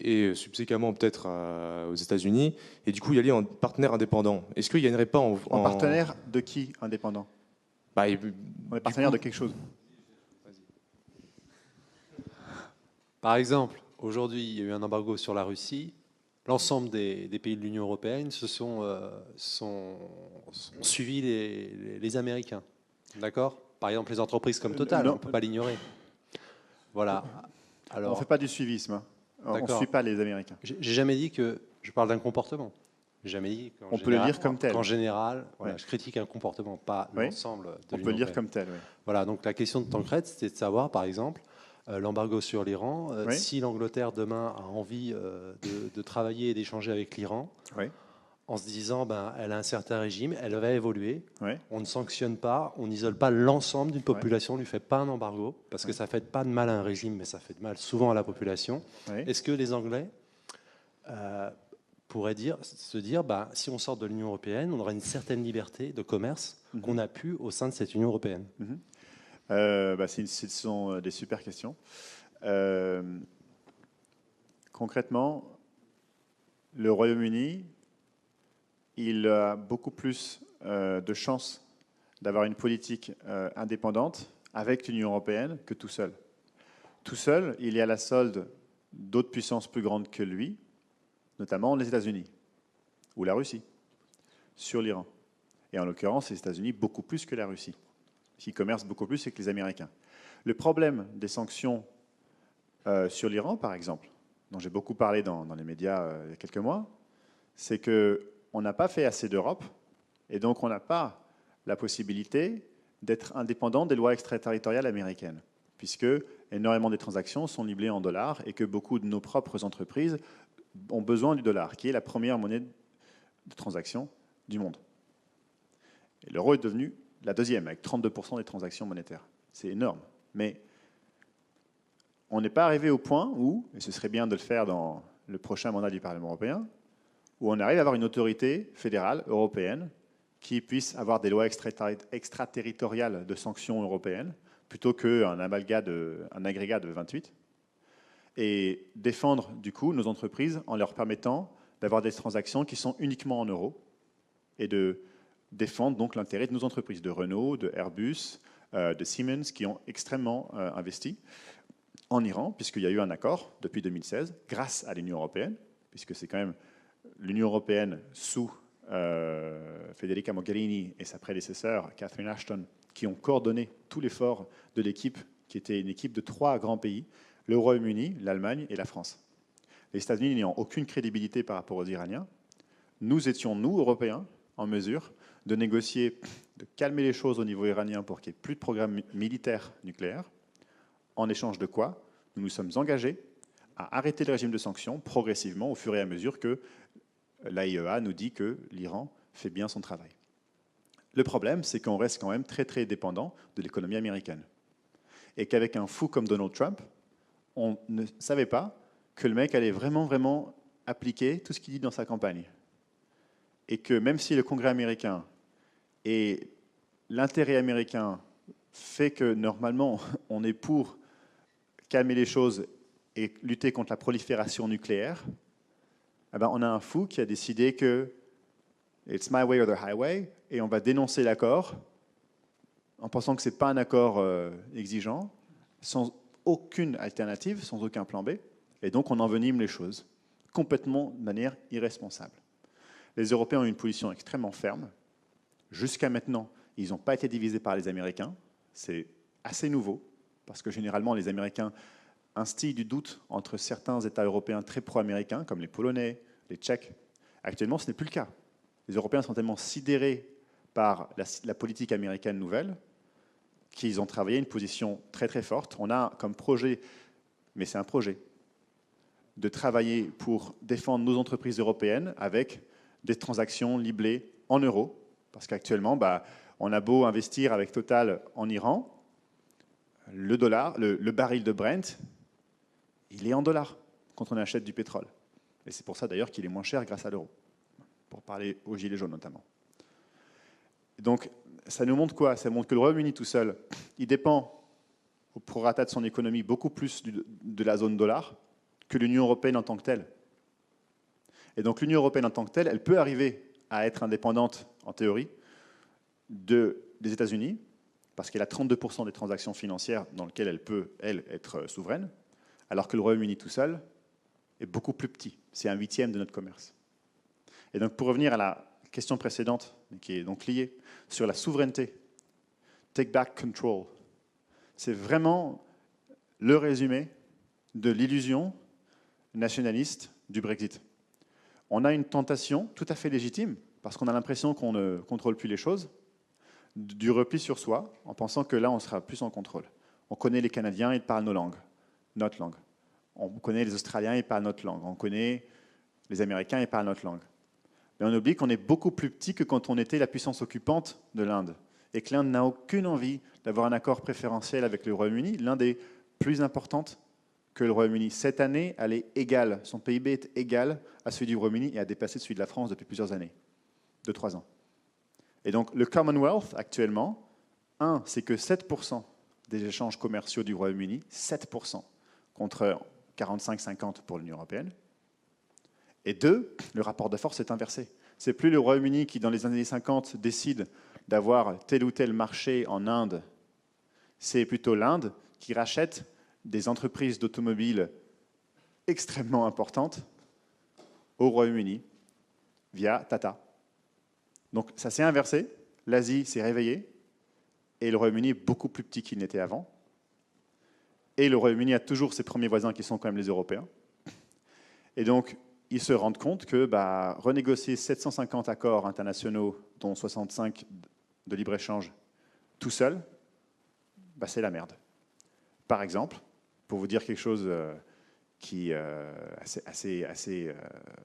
et subséquemment peut-être aux États-Unis, et du coup y aller en partenaire indépendant? Est-ce qu'il ne gagnerait pas en partenaire de qui indépendant? On est partenaire de quelque chose. Par exemple, aujourd'hui, il y a eu un embargo sur la Russie. L'ensemble des pays de l'Union européenne sont suivis les Américains. D'accord? Par exemple, les entreprises comme Total, on ne peut pas l'ignorer. Voilà. Alors, on ne fait pas du suivisme. On ne suit pas les Américains. J'ai jamais dit que je parle d'un comportement. J'ai jamais dit on peut le lire comme tel. En général, voilà, je critique un comportement, pas l'ensemble de l'Union européenne. On peut le lire comme tel, oui. Voilà, donc la question de Tancred, c'était de savoir, par exemple, l'embargo sur l'Iran, si l'Angleterre demain a envie de travailler et d'échanger avec l'Iran, en se disant elle a un certain régime, elle va évoluer, on ne sanctionne pas, on n'isole pas l'ensemble d'une population, on ne lui fait pas un embargo, parce que ça ne fait pas de mal à un régime, mais ça fait de mal souvent à la population. Est-ce que les Anglais pourrait se dire, si on sort de l'Union européenne, on aura une certaine liberté de commerce qu'on n'a plus au sein de cette Union européenne. Ce sont des super questions. Concrètement, le Royaume-Uni, il a beaucoup plus de chances d'avoir une politique indépendante avec l'Union européenne que tout seul. Tout seul, il est à la solde d'autres puissances plus grandes que lui, notamment les États-Unis ou la Russie, sur l'Iran. Et en l'occurrence, les États-Unis beaucoup plus que la Russie, qui commercent beaucoup plus avec les Américains. Le problème des sanctions sur l'Iran, par exemple, dont j'ai beaucoup parlé dans les médias il y a quelques mois, c'est qu'on n'a pas fait assez d'Europe, et donc on n'a pas la possibilité d'être indépendant des lois extraterritoriales américaines, puisque énormément des transactions sont livrées en dollars et que beaucoup de nos propres entreprises ont besoin du dollar, qui est la première monnaie de transaction du monde. Et l'euro est devenu la deuxième, avec 32% des transactions monétaires. C'est énorme. Mais on n'est pas arrivé au point où, et ce serait bien de le faire dans le prochain mandat du Parlement européen, où on arrive à avoir une autorité fédérale européenne qui puisse avoir des lois extraterritoriales de sanctions européennes, plutôt qu'un agrégat de 28, et défendre du coup nos entreprises en leur permettant d'avoir des transactions qui sont uniquement en euros, et de défendre donc l'intérêt de nos entreprises, de Renault, de Airbus, de Siemens, qui ont extrêmement investi en Iran, puisqu'il y a eu un accord depuis 2016, grâce à l'Union européenne, puisque c'est quand même l'Union européenne sous Federica Mogherini et sa prédécesseur Catherine Ashton, qui ont coordonné tout l'effort de l'équipe, qui était une équipe de 3 grands pays, le Royaume-Uni, l'Allemagne et la France. Les États-Unis n'ayant aucune crédibilité par rapport aux Iraniens, nous étions, nous, Européens, en mesure de négocier, de calmer les choses au niveau iranien pour qu'il n'y ait plus de programme militaire nucléaire, en échange de quoi nous nous sommes engagés à arrêter le régime de sanctions progressivement au fur et à mesure que l'AIEA nous dit que l'Iran fait bien son travail. Le problème, c'est qu'on reste quand même très très dépendant de l'économie américaine. Et qu'avec un fou comme Donald Trump, on ne savait pas que le mec allait vraiment appliquer tout ce qu'il dit dans sa campagne. Et que même si le Congrès américain et l'intérêt américain fait que normalement on est pour calmer les choses et lutter contre la prolifération nucléaire, on a un fou qui a décidé que it's my way or the highway, et on va dénoncer l'accord en pensant que ce n'est pas un accord exigeant, sans aucune alternative, sans aucun plan B, et donc on envenime les choses complètement de manière irresponsable. Les Européens ont une position extrêmement ferme. Jusqu'à maintenant, ils n'ont pas été divisés par les Américains. C'est assez nouveau, parce que généralement, les Américains instillent du doute entre certains États européens très pro-américains, comme les Polonais, les Tchèques. Actuellement, ce n'est plus le cas. Les Européens sont tellement sidérés par la politique américaine nouvelle qu'ils ont travaillé une position très très forte. On a comme projet, mais c'est un projet, de travailler pour défendre nos entreprises européennes avec des transactions liblées en euros, parce qu'actuellement, on a beau investir avec Total en Iran, le baril de Brent, il est en dollars quand on achète du pétrole. Et c'est pour ça d'ailleurs qu'il est moins cher grâce à l'euro, pour parler aux Gilets jaunes notamment. Donc ça nous montre quoi? Ça montre que le Royaume-Uni tout seul, il dépend au prorata de son économie beaucoup plus de la zone dollar que l'Union européenne en tant que telle. Et donc l'Union européenne en tant que telle, elle peut arriver à être indépendante, en théorie, des États-Unis, parce qu'elle a 32% des transactions financières dans lesquelles elle peut, elle, être souveraine, alors que le Royaume-Uni tout seul est beaucoup plus petit. C'est 1/8 de notre commerce. Et donc pour revenir à la question précédente, qui est donc liée sur la souveraineté, take back control, c'est vraiment le résumé de l'illusion nationaliste du Brexit. On a une tentation tout à fait légitime, parce qu'on a l'impression qu'on ne contrôle plus les choses, du repli sur soi, en pensant que là, on sera plus en contrôle. On connaît les Canadiens, ils parlent nos langues, notre langue. On connaît les Australiens, ils parlent notre langue. On connaît les Américains, ils parlent notre langue. Mais on oublie qu'on est beaucoup plus petit que quand on était la puissance occupante de l'Inde, et que l'Inde n'a aucune envie d'avoir un accord préférentiel avec le Royaume-Uni, l'Inde est plus importante que le Royaume-Uni, cette année, son PIB est égal à celui du Royaume-Uni et a dépassé celui de la France depuis plusieurs années, 2-3 ans. Et donc, le Commonwealth, actuellement, c'est que 7% des échanges commerciaux du Royaume-Uni, 7%, contre 45-50 pour l'Union européenne. Et 2, le rapport de force est inversé. C'est plus le Royaume-Uni qui, dans les années 50, décide d'avoir tel ou tel marché en Inde. C'est plutôt l'Inde qui rachète des entreprises d'automobiles extrêmement importantes au Royaume-Uni via Tata. Donc ça s'est inversé, l'Asie s'est réveillée, et le Royaume-Uni est beaucoup plus petit qu'il n'était avant. Et le Royaume-Uni a toujours ses premiers voisins qui sont quand même les Européens. Et donc, ils se rendent compte que renégocier 750 accords internationaux, dont 65 de libre-échange, tout seul, c'est la merde. Par exemple, pour vous dire quelque chose qui est assez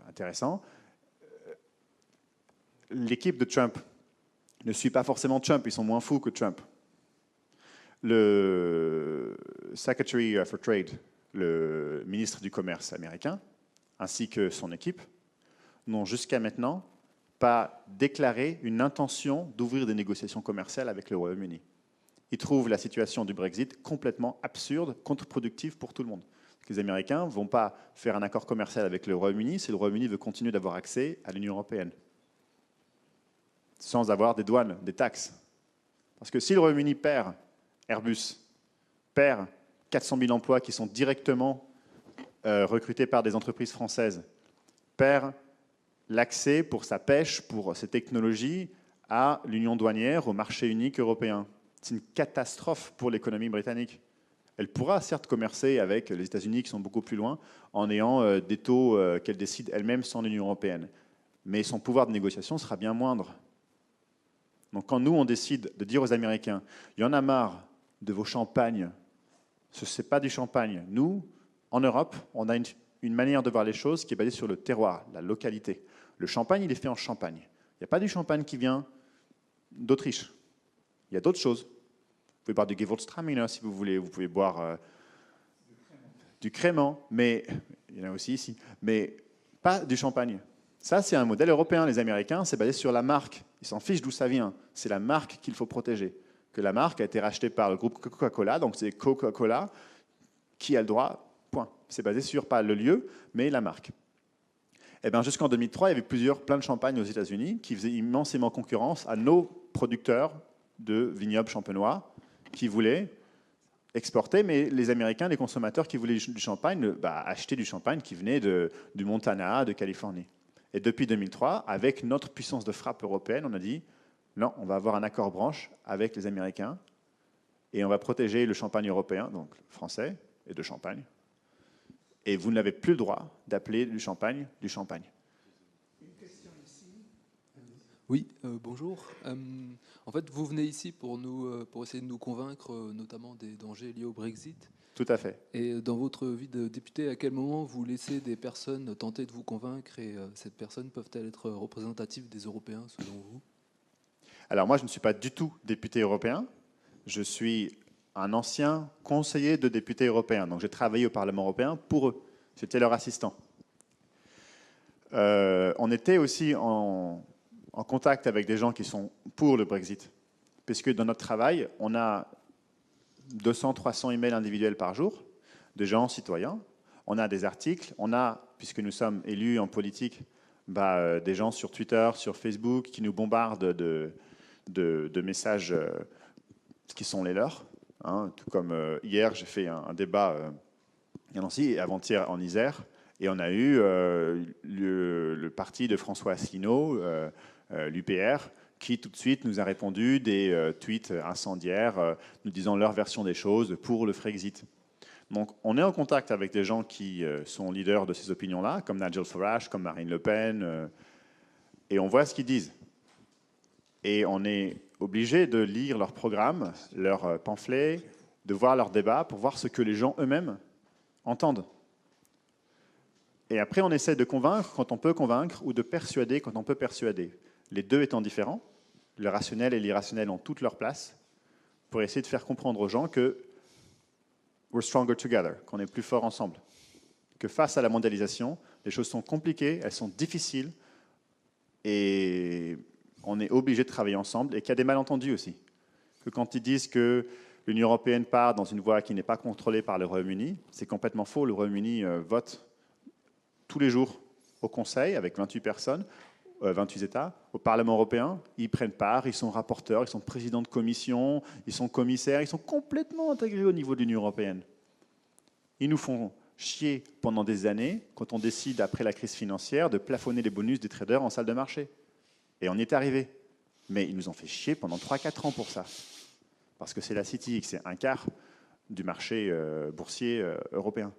intéressant, l'équipe de Trump ne suit pas forcément Trump, ils sont moins fous que Trump. Le Secretary for Trade, le ministre du Commerce américain, ainsi que son équipe, n'ont jusqu'à maintenant pas déclaré une intention d'ouvrir des négociations commerciales avec le Royaume-Uni. Ils trouvent la situation du Brexit complètement absurde, contre-productive pour tout le monde. Les Américains ne vont pas faire un accord commercial avec le Royaume-Uni si le Royaume-Uni veut continuer d'avoir accès à l'Union européenne, sans avoir des douanes, des taxes. Parce que si le Royaume-Uni perd Airbus, perd 400 000 emplois qui sont directement recrutés par des entreprises françaises, perd l'accès pour sa pêche, pour ses technologies, à l'union douanière, au marché unique européen. C'est une catastrophe pour l'économie britannique. Elle pourra certes commercer avec les États-Unis qui sont beaucoup plus loin, en ayant des taux qu'elle décide elle-même sans l'Union européenne. Mais son pouvoir de négociation sera bien moindre. Donc quand nous, on décide de dire aux Américains, il y en a marre de vos champagnes, ce n'est pas du champagne. Nous, en Europe, on a une manière de voir les choses qui est basée sur le terroir, la localité. Le champagne, il est fait en Champagne. Il n'y a pas du champagne qui vient d'Autriche. Il y a d'autres choses. Vous pouvez boire du Gewürztraminer si vous voulez. Vous pouvez boire du crément, mais il y en a aussi ici. Mais pas du champagne. Ça, c'est un modèle européen. Les Américains, c'est basé sur la marque. Ils s'en fichent d'où ça vient. C'est la marque qu'il faut protéger. Que la marque a été rachetée par le groupe Coca-Cola, donc c'est Coca-Cola qui a le droit, point. C'est basé sur, pas le lieu, mais la marque. Eh bien, jusqu'en 2003, il y avait plein de champagnes aux États-Unis qui faisaient immensément concurrence à nos producteurs de vignobles champenois qui voulaient exporter, mais les Américains, les consommateurs qui voulaient du champagne, achetaient du champagne qui venait du Montana, de Californie. Et depuis 2003, avec notre puissance de frappe européenne, on a dit non, on va avoir un accord branche avec les Américains et on va protéger le champagne européen, donc français, et de champagne. Et vous n'avez plus le droit d'appeler du champagne du champagne. Une question ici. Oui, bonjour. En fait, vous venez ici pour essayer de nous convaincre, notamment des dangers liés au Brexit. Tout à fait. Et dans votre vie de député, à quel moment vous laissez des personnes tenter de vous convaincre et ces personnes peuvent-elles être représentatives des Européens, selon vous? Alors moi, je ne suis pas du tout député européen. Je suis un ancien conseiller de députés européens. Donc j'ai travaillé au Parlement européen pour eux. J'étais leur assistant. On était aussi en contact avec des gens qui sont pour le Brexit. Puisque dans notre travail, on a 200-300 emails individuels par jour de gens citoyens. On a des articles. On a, puisque nous sommes élus en politique, des gens sur Twitter, sur Facebook qui nous bombardent de messages qui sont les leurs. Hein, tout comme hier, j'ai fait un débat à Nancy et avant-hier en Isère, et on a eu le parti de François Asselineau, l'UPR, qui tout de suite nous a répondu des tweets incendiaires, nous disant leur version des choses pour le Frexit. Donc on est en contact avec des gens qui sont leaders de ces opinions-là, comme Nigel Farage, comme Marine Le Pen, et on voit ce qu'ils disent. Et on est obligé de lire leurs programmes, leurs pamphlets, de voir leurs débats pour voir ce que les gens eux-mêmes entendent. Et après, on essaie de convaincre quand on peut convaincre ou de persuader quand on peut persuader. Les deux étant différents, le rationnel et l'irrationnel ont toute leur place pour essayer de faire comprendre aux gens que we're stronger together, qu'on est plus fort ensemble. Que face à la mondialisation, les choses sont compliquées, elles sont difficiles, et on est obligé de travailler ensemble, et qu'il y a des malentendus aussi. Que quand ils disent que l'Union européenne part dans une voie qui n'est pas contrôlée par le Royaume-Uni, c'est complètement faux. Le Royaume-Uni vote tous les jours au Conseil, avec 28 personnes, 28 États, au Parlement européen. Ils prennent part, ils sont rapporteurs, ils sont présidents de commission, ils sont commissaires, ils sont complètement intégrés au niveau de l'Union européenne. Ils nous font chier pendant des années, quand on décide, après la crise financière, de plafonner les bonus des traders en salle de marché. Et on y est arrivé. Mais ils nous ont fait chier pendant 3-4 ans pour ça. Parce que c'est la City, c'est un quart du marché boursier européen.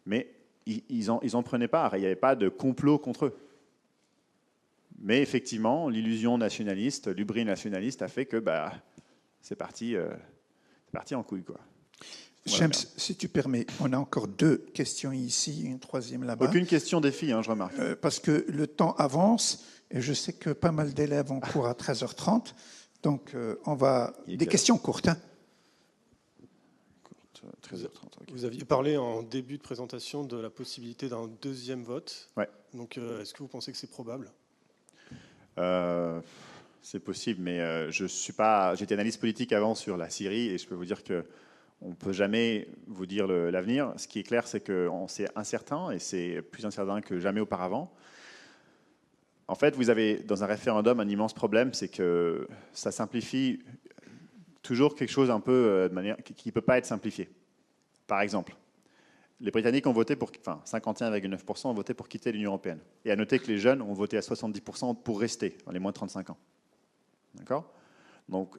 Mais ils en prenaient part, il n'y avait pas de complot contre eux. Mais effectivement, l'illusion nationaliste, l'hubris nationaliste a fait que c'est parti en couille, quoi. James, si tu permets, on a encore 2 questions ici, une troisième là-bas. Aucune question des filles, je remarque. Parce que le temps avance, et je sais que pas mal d'élèves ont cours à 13h30, donc on va... Des questions courtes. 13h30, okay. Vous aviez parlé en début de présentation de la possibilité d'un deuxième vote. Ouais. Donc, est-ce que vous pensez que c'est probable ? C'est possible, mais je suis pas... J'étais analyste politique avant sur la Syrie, et je peux vous dire que on ne peut jamais vous dire l'avenir. Ce qui est clair, c'est que c'est incertain, et c'est plus incertain que jamais auparavant. En fait, vous avez dans un référendum un immense problème, c'est que ça simplifie toujours quelque chose un peu de manière qui ne peut pas être simplifié. Par exemple, les Britanniques ont voté pour, 51,9% ont voté pour quitter l'Union européenne. Et à noter que les jeunes ont voté à 70% pour rester, dans les moins de 35 ans. D'accord ? Donc,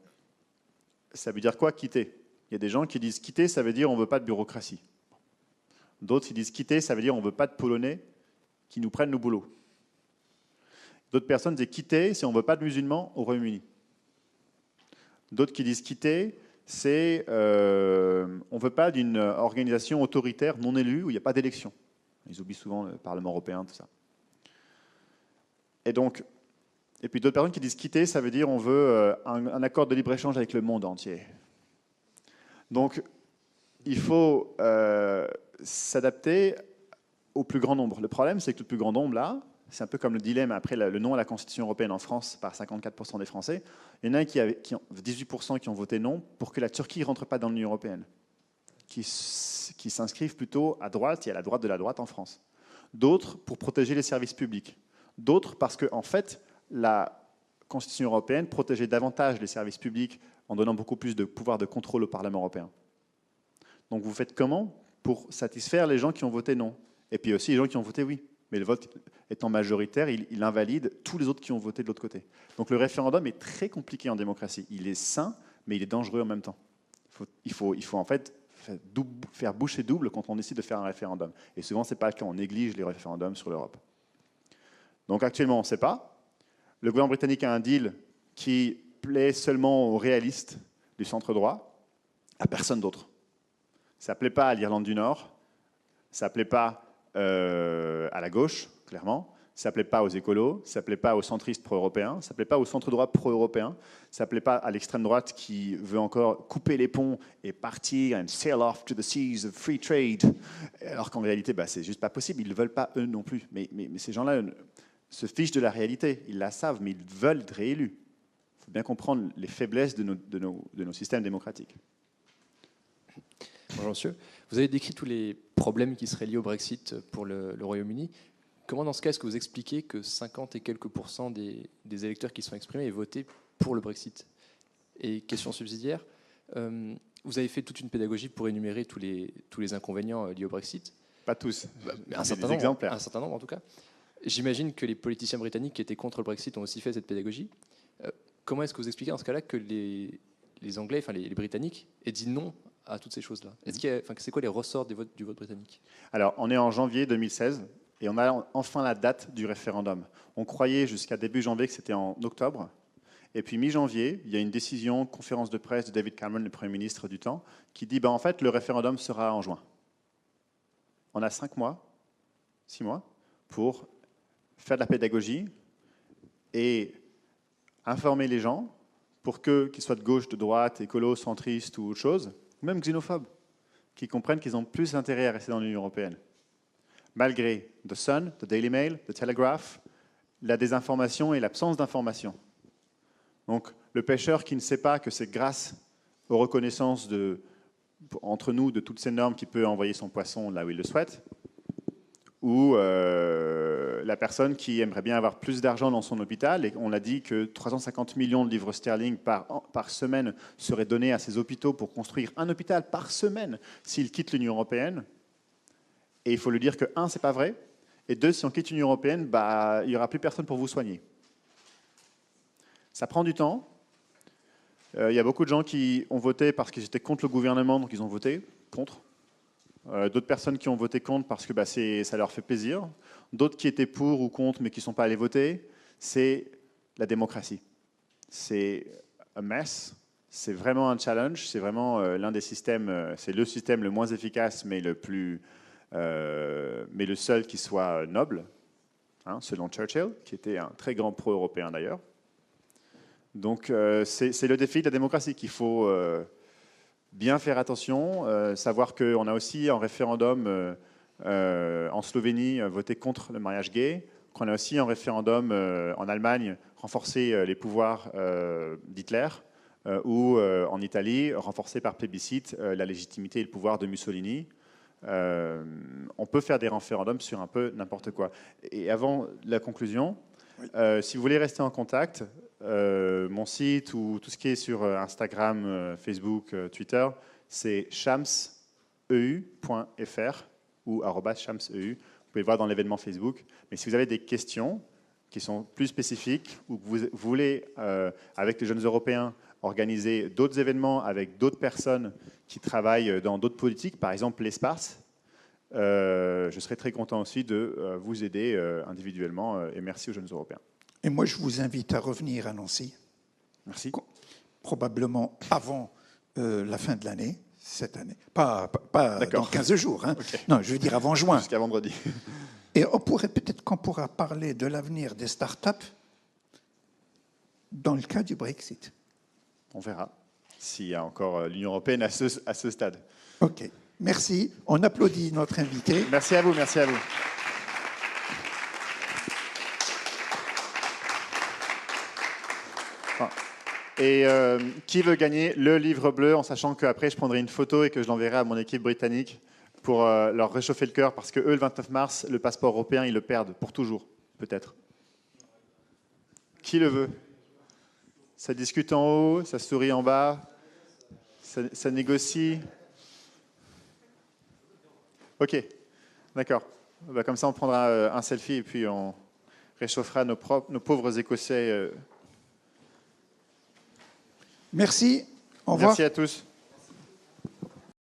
ça veut dire quoi, quitter ? Il y a des gens qui disent quitter, ça veut dire on ne veut pas de bureaucratie. D'autres qui disent quitter, ça veut dire on ne veut pas de Polonais qui nous prennent nos boulots. D'autres personnes disent quitter, c'est on ne veut pas de musulmans au Royaume-Uni. D'autres qui disent quitter, c'est on ne veut pas d'une organisation autoritaire non élue où il n'y a pas d'élection. Ils oublient souvent le Parlement européen, tout ça. Et puis d'autres personnes qui disent quitter, ça veut dire on veut un accord de libre-échange avec le monde entier. Donc, il faut s'adapter au plus grand nombre. Le problème, c'est que le plus grand nombre, là, c'est un peu comme le dilemme après le non à la Constitution européenne en France par 54% des Français. Il y en a 18% qui ont voté non pour que la Turquie ne rentre pas dans l'Union européenne, qui s'inscrivent plutôt à droite et à la droite de la droite en France. D'autres pour protéger les services publics. D'autres parce qu'en fait, la Constitution européenne protégeait davantage les services publics en donnant beaucoup plus de pouvoir de contrôle au Parlement européen. Donc vous faites comment pour satisfaire les gens qui ont voté non? Et puis aussi les gens qui ont voté oui. Mais le vote étant majoritaire, il invalide tous les autres qui ont voté de l'autre côté. Donc le référendum est très compliqué en démocratie. Il est sain, mais il est dangereux en même temps. Il faut en fait faire bouchée double quand on décide de faire un référendum. Et souvent, ce n'est pas le cas. On néglige les référendums sur l'Europe. Donc actuellement, on ne sait pas. Le gouvernement britannique a un deal qui plaît seulement aux réalistes du centre droit, à personne d'autre. Ça ne plaît pas à l'Irlande du Nord, ça ne plaît pas à la gauche, clairement, ça ne plaît pas aux écolos, ça ne plaît pas aux centristes pro-européens, ça ne plaît pas au centre droit pro-européen, ça ne plaît pas à l'extrême droite qui veut encore couper les ponts et partir and sail off to the seas of free trade, alors qu'en réalité, c'est juste pas possible, ils ne le veulent pas eux non plus. Mais ces gens-là se fichent de la réalité, ils la savent, mais ils veulent être réélus. Il faut bien comprendre les faiblesses de nos systèmes démocratiques. Bonjour monsieur. Vous avez décrit tous les problèmes qui seraient liés au Brexit pour le Royaume-Uni. Comment dans ce cas est-ce que vous expliquez que 50 et quelques % des électeurs qui sont exprimés aient voté pour le Brexit? Et question subsidiaire, vous avez fait toute une pédagogie pour énumérer tous les inconvénients liés au Brexit. Pas tous, un certain nombre en tout cas. J'imagine que les politiciens britanniques qui étaient contre le Brexit ont aussi fait cette pédagogie. Comment est-ce que vous expliquez dans ce cas-là que les Anglais, enfin les Britanniques, aient dit non à toutes ces choses-là? C'est quoi les ressorts du vote britannique? Alors, on est en janvier 2016 et on a enfin la date du référendum. On croyait jusqu'à début janvier que c'était en octobre. Et puis mi-janvier, il y a une décision, conférence de presse de David Cameron, le Premier ministre du temps, qui dit en fait, le référendum sera en juin. On a 6 mois, pour faire de la pédagogie et informer les gens pour qu'ils soient de gauche, de droite, écolo, centriste ou autre chose, ou même xénophobes. qui comprennent qu'ils ont plus intérêt à rester dans l'Union européenne. Malgré The Sun, The Daily Mail, The Telegraph, la désinformation et l'absence d'information. Donc, le pêcheur qui ne sait pas que c'est grâce aux reconnaissances entre nous de toutes ces normes qu'il peut envoyer son poisson là où il le souhaite, ou la personne qui aimerait bien avoir plus d'argent dans son hôpital, et on a dit que 350 millions de livres sterling par semaine seraient donnés à ces hôpitaux pour construire un hôpital par semaine s'ils quittent l'Union européenne. Et il faut lui dire que, un, c'est pas vrai, et deux, si on quitte l'Union européenne, il n'y aura plus personne pour vous soigner. Ça prend du temps. Il y a beaucoup de gens qui ont voté parce qu'ils étaient contre le gouvernement, donc ils ont voté contre. D'autres personnes qui ont voté contre parce que ça leur fait plaisir. D'autres qui étaient pour ou contre, mais qui ne sont pas allés voter. C'est la démocratie. C'est un mess. C'est vraiment un challenge. C'est vraiment l'un des systèmes, c'est le système le moins efficace, mais le seul qui soit noble, hein, selon Churchill, qui était un très grand pro-européen d'ailleurs. Donc c'est le défi de la démocratie qu'il faut bien faire attention, savoir qu'on a aussi en référendum en Slovénie voté contre le mariage gay, qu'on a aussi en référendum en Allemagne renforcé les pouvoirs d'Hitler, ou en Italie renforcé par plébiscite la légitimité et le pouvoir de Mussolini. On peut faire des référendums sur un peu n'importe quoi. Et avant la conclusion, si vous voulez rester en contact, mon site ou tout ce qui est sur Instagram, Facebook, Twitter, c'est shamseu.fr ou @shamseu. Vous pouvez le voir dans l'événement Facebook. Mais si vous avez des questions qui sont plus spécifiques ou que vous voulez, avec les jeunes Européens, organiser d'autres événements avec d'autres personnes qui travaillent dans d'autres politiques, par exemple l'espace, je serai très content aussi de vous aider individuellement. Et merci aux jeunes Européens. Et moi, je vous invite à revenir à Nancy. Merci. Probablement avant la fin de l'année, cette année. Pas dans 15 jours. Hein. Okay. Non, je veux dire avant juin. Jusqu'à vendredi. Et peut-être qu'on pourra parler de l'avenir des startups dans le cas du Brexit. On verra s'il y a encore l'Union européenne à ce stade. OK. Merci. On applaudit notre invité. Merci à vous, merci à vous. Et qui veut gagner le livre bleu, en sachant qu'après je prendrai une photo et que je l'enverrai à mon équipe britannique pour leur réchauffer le cœur, parce que eux, le 29 mars, le passeport européen, ils le perdent pour toujours, peut-être. Qui le veut? Ça discute en haut, ça sourit en bas, ça négocie. Ok, d'accord. Comme ça, on prendra un selfie et puis on réchauffera nos pauvres Écossais. Merci. Au revoir. Merci à tous.